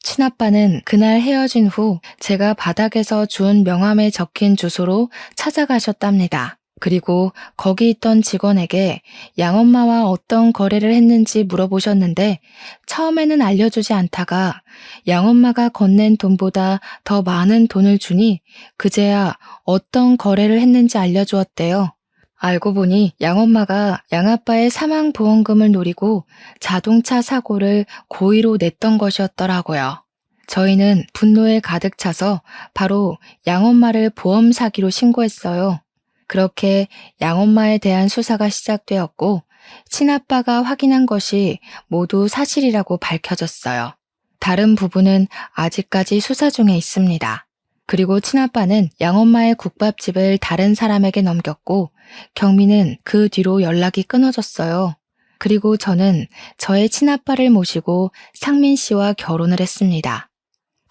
친아빠는 그날 헤어진 후 제가 바닥에서 주운 명함에 적힌 주소로 찾아가셨답니다. 그리고 거기 있던 직원에게 양엄마와 어떤 거래를 했는지 물어보셨는데 처음에는 알려주지 않다가 양엄마가 건넨 돈보다 더 많은 돈을 주니 그제야 어떤 거래를 했는지 알려주었대요. 알고 보니 양엄마가 양아빠의 사망보험금을 노리고 자동차 사고를 고의로 냈던 것이었더라고요. 저희는 분노에 가득 차서 바로 양엄마를 보험 사기로 신고했어요. 그렇게 양엄마에 대한 수사가 시작되었고 친아빠가 확인한 것이 모두 사실이라고 밝혀졌어요. 다른 부분은 아직까지 수사 중에 있습니다. 그리고 친아빠는 양엄마의 국밥집을 다른 사람에게 넘겼고 경미는 그 뒤로 연락이 끊어졌어요. 그리고 저는 저의 친아빠를 모시고 상민 씨와 결혼을 했습니다.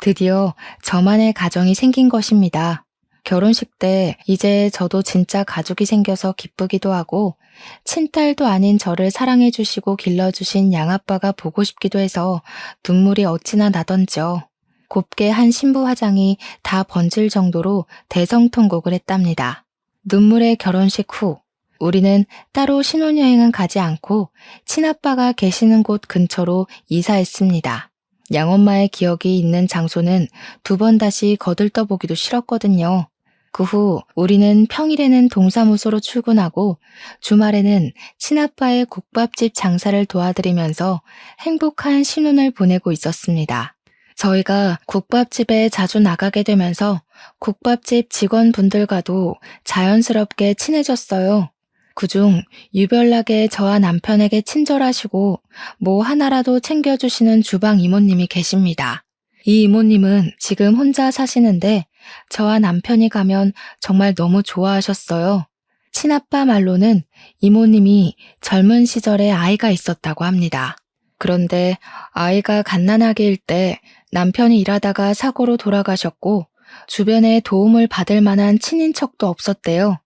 드디어 저만의 가정이 생긴 것입니다. 결혼식 때 이제 저도 진짜 가족이 생겨서 기쁘기도 하고 친딸도 아닌 저를 사랑해 주시고 길러주신 양아빠가 보고 싶기도 해서 눈물이 어찌나 나던지요. 곱게 한 신부 화장이 다 번질 정도로 대성통곡을 했답니다. 눈물의 결혼식 후 우리는 따로 신혼여행은 가지 않고 친아빠가 계시는 곳 근처로 이사했습니다. 양엄마의 기억이 있는 장소는 두 번 다시 거들떠보기도 싫었거든요. 그 후 우리는 평일에는 동사무소로 출근하고 주말에는 친아빠의 국밥집 장사를 도와드리면서 행복한 신혼을 보내고 있었습니다. 저희가 국밥집에 자주 나가게 되면서 국밥집 직원분들과도 자연스럽게 친해졌어요. 그중 유별나게 저와 남편에게 친절하시고 뭐 하나라도 챙겨주시는 주방 이모님이 계십니다. 이 이모님은 지금 혼자 사시는데 저와 남편이 가면 정말 너무 좋아하셨어요. 친아빠 말로는 이모님이 젊은 시절에 아이가 있었다고 합니다. 그런데 아이가 갓난아기일 때 남편이 일하다가 사고로 돌아가셨고 주변에 도움을 받을 만한 친인척도 없었대요.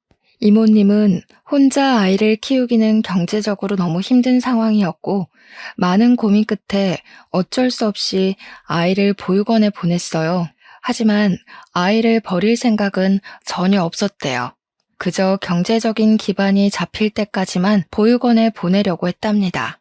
이모님은 혼자 아이를 키우기는 경제적으로 너무 힘든 상황이었고, 많은 고민 끝에 어쩔 수 없이 아이를 보육원에 보냈어요. 하지만 아이를 버릴 생각은 전혀 없었대요. 그저 경제적인 기반이 잡힐 때까지만 보육원에 보내려고 했답니다.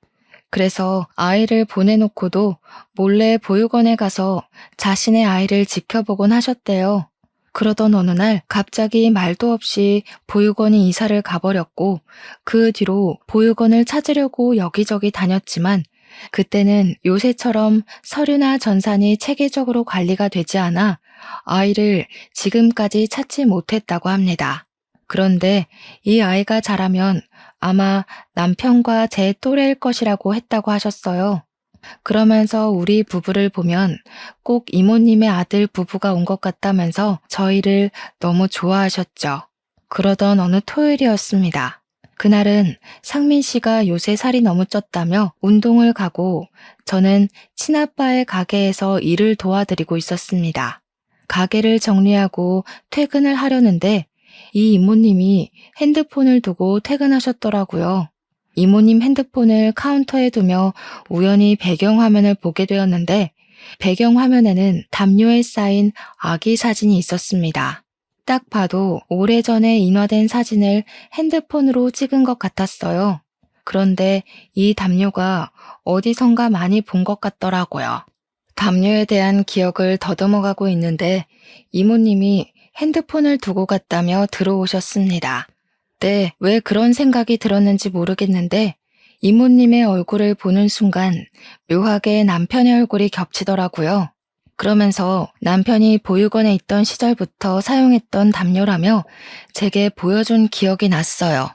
그래서 아이를 보내놓고도 몰래 보육원에 가서 자신의 아이를 지켜보곤 하셨대요. 그러던 어느 날 갑자기 말도 없이 보육원이 이사를 가버렸고, 그 뒤로 보육원을 찾으려고 여기저기 다녔지만 그때는 요새처럼 서류나 전산이 체계적으로 관리가 되지 않아 아이를 지금까지 찾지 못했다고 합니다. 그런데 이 아이가 자라면 아마 남편과 제 또래일 것이라고 했다고 하셨어요. 그러면서 우리 부부를 보면 꼭 이모님의 아들 부부가 온 것 같다면서 저희를 너무 좋아하셨죠. 그러던 어느 토요일이었습니다. 그날은 상민 씨가 요새 살이 너무 쪘다며 운동을 가고 저는 친아빠의 가게에서 일을 도와드리고 있었습니다. 가게를 정리하고 퇴근을 하려는데 이 이모님이 핸드폰을 두고 퇴근하셨더라고요. 이모님 핸드폰을 카운터에 두며 우연히 배경화면을 보게 되었는데 배경화면에는 담요에 쌓인 아기 사진이 있었습니다. 딱 봐도 오래전에 인화된 사진을 핸드폰으로 찍은 것 같았어요. 그런데 이 담요가 어디선가 많이 본 것 같더라고요. 담요에 대한 기억을 더듬어가고 있는데 이모님이 핸드폰을 두고 갔다며 들어오셨습니다. 네, 왜 그런 생각이 들었는지 모르겠는데 이모님의 얼굴을 보는 순간 묘하게 남편의 얼굴이 겹치더라고요. 그러면서 남편이 보육원에 있던 시절부터 사용했던 담요라며 제게 보여준 기억이 났어요.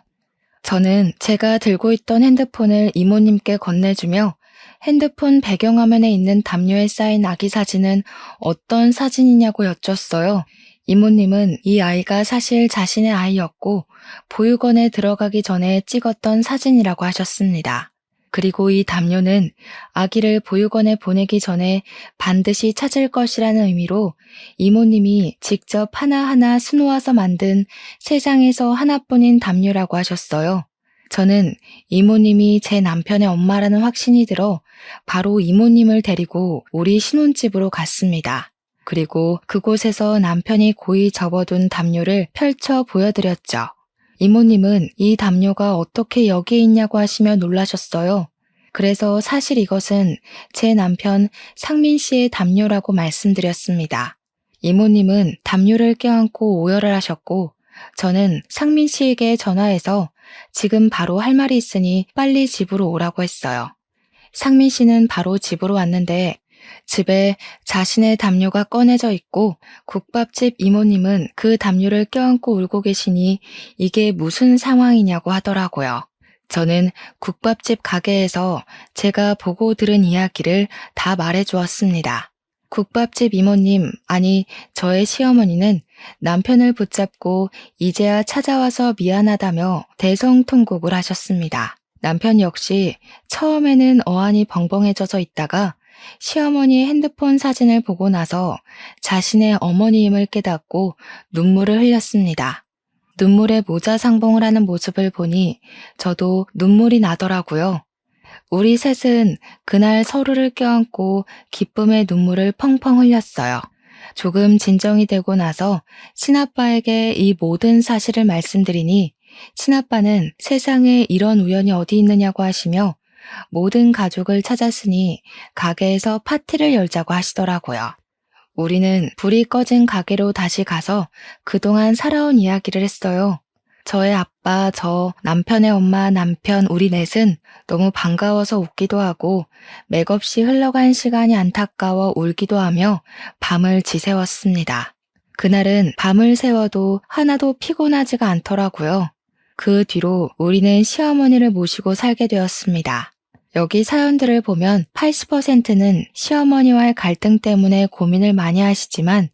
저는 제가 들고 있던 핸드폰을 이모님께 건네주며 핸드폰 배경화면에 있는 담요에 쌓인 아기 사진은 어떤 사진이냐고 여쭸어요. 이모님은 이 아이가 사실 자신의 아이였고 보육원에 들어가기 전에 찍었던 사진이라고 하셨습니다. 그리고 이 담요는 아기를 보육원에 보내기 전에 반드시 찾을 것이라는 의미로 이모님이 직접 하나하나 수놓아서 만든 세상에서 하나뿐인 담요라고 하셨어요. 저는 이모님이 제 남편의 엄마라는 확신이 들어 바로 이모님을 데리고 우리 신혼집으로 갔습니다. 그리고 그곳에서 남편이 고이 접어둔 담요를 펼쳐 보여드렸죠. 이모님은 이 담요가 어떻게 여기에 있냐고 하시며 놀라셨어요. 그래서 사실 이것은 제 남편 상민 씨의 담요라고 말씀드렸습니다. 이모님은 담요를 껴안고 오열을 하셨고 저는 상민 씨에게 전화해서 지금 바로 할 말이 있으니 빨리 집으로 오라고 했어요. 상민 씨는 바로 집으로 왔는데 집에 자신의 담요가 꺼내져 있고 국밥집 이모님은 그 담요를 껴안고 울고 계시니 이게 무슨 상황이냐고 하더라고요. 저는 국밥집 가게에서 제가 보고 들은 이야기를 다 말해 주었습니다. 국밥집 이모님, 아니 저의 시어머니는 남편을 붙잡고 이제야 찾아와서 미안하다며 대성통곡을 하셨습니다. 남편 역시 처음에는 어안이 벙벙해져서 있다가 시어머니의 핸드폰 사진을 보고 나서 자신의 어머니임을 깨닫고 눈물을 흘렸습니다. 눈물에 모자상봉을 하는 모습을 보니 저도 눈물이 나더라고요. 우리 셋은 그날 서로를 껴안고 기쁨의 눈물을 펑펑 흘렸어요. 조금 진정이 되고 나서 친아빠에게 이 모든 사실을 말씀드리니 친아빠는 세상에 이런 우연이 어디 있느냐고 하시며 모든 가족을 찾았으니 가게에서 파티를 열자고 하시더라고요. 우리는 불이 꺼진 가게로 다시 가서 그동안 살아온 이야기를 했어요. 저의 아빠, 저, 남편의 엄마, 남편, 우리 넷은 너무 반가워서 웃기도 하고 맥없이 흘러간 시간이 안타까워 울기도 하며 밤을 지새웠습니다. 그날은 밤을 새워도 하나도 피곤하지가 않더라고요. 그 뒤로 우리는 시어머니를 모시고 살게 되었습니다. 여기 사연들을 보면 80%는 시어머니와의 갈등 때문에 고민을 많이 하시지만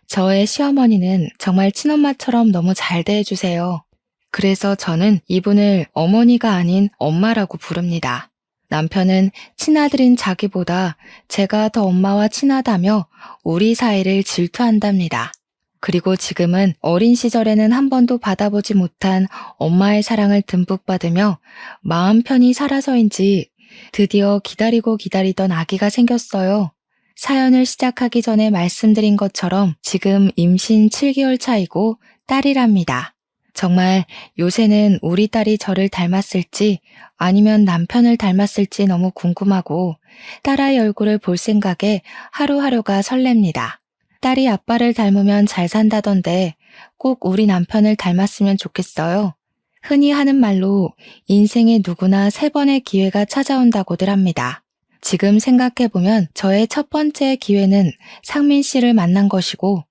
저의 시어머니는 정말 친엄마처럼 너무 잘 대해주세요. 그래서 저는 이분을 어머니가 아닌 엄마라고 부릅니다. 남편은 친아들인 자기보다 제가 더 엄마와 친하다며 우리 사이를 질투한답니다. 그리고 지금은 어린 시절에는 한 번도 받아보지 못한 엄마의 사랑을 듬뿍 받으며 마음 편히 살아서인지 드디어 기다리고 기다리던 아기가 생겼어요. 사연을 시작하기 전에 말씀드린 것처럼 지금 임신 7개월 차이고 딸이랍니다. 정말 요새는 우리 딸이 저를 닮았을지 아니면 남편을 닮았을지 너무 궁금하고 딸아이 얼굴을 볼 생각에 하루하루가 설렙니다. 딸이 아빠를 닮으면 잘 산다던데 꼭 우리 남편을 닮았으면 좋겠어요. 흔히 하는 말로 인생에 누구나 3번의 기회가 찾아온다고들 합니다. 지금 생각해보면 저의 첫 번째 기회는 상민 씨를 만난 것이고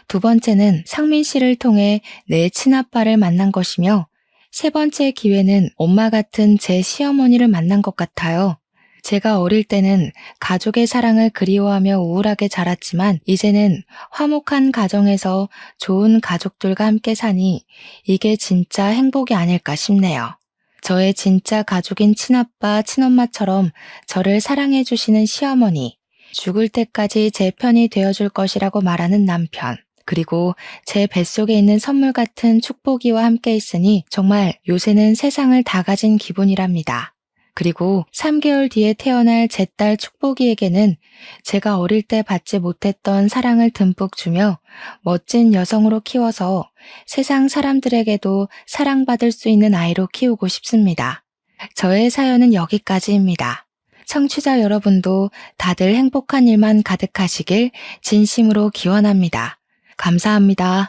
2번째는 상민 씨를 통해 내 친아빠를 만난 것이며 3번째 기회는 엄마 같은 제 시어머니를 만난 것 같아요. 제가 어릴 때는 가족의 사랑을 그리워하며 우울하게 자랐지만 이제는 화목한 가정에서 좋은 가족들과 함께 사니 이게 진짜 행복이 아닐까 싶네요. 저의 진짜 가족인 친아빠, 친엄마처럼 저를 사랑해 주시는 시어머니, 죽을 때까지 제 편이 되어줄 것이라고 말하는 남편, 그리고 제 뱃속에 있는 선물 같은 축복이와 함께 있으니 정말 요새는 세상을 다 가진 기분이랍니다. 그리고 3개월 뒤에 태어날 제 딸 축복이에게는 제가 어릴 때 받지 못했던 사랑을 듬뿍 주며 멋진 여성으로 키워서 세상 사람들에게도 사랑받을 수 있는 아이로 키우고 싶습니다. 저의 사연은 여기까지입니다. 청취자 여러분도 다들 행복한 일만 가득하시길 진심으로 기원합니다. 감사합니다.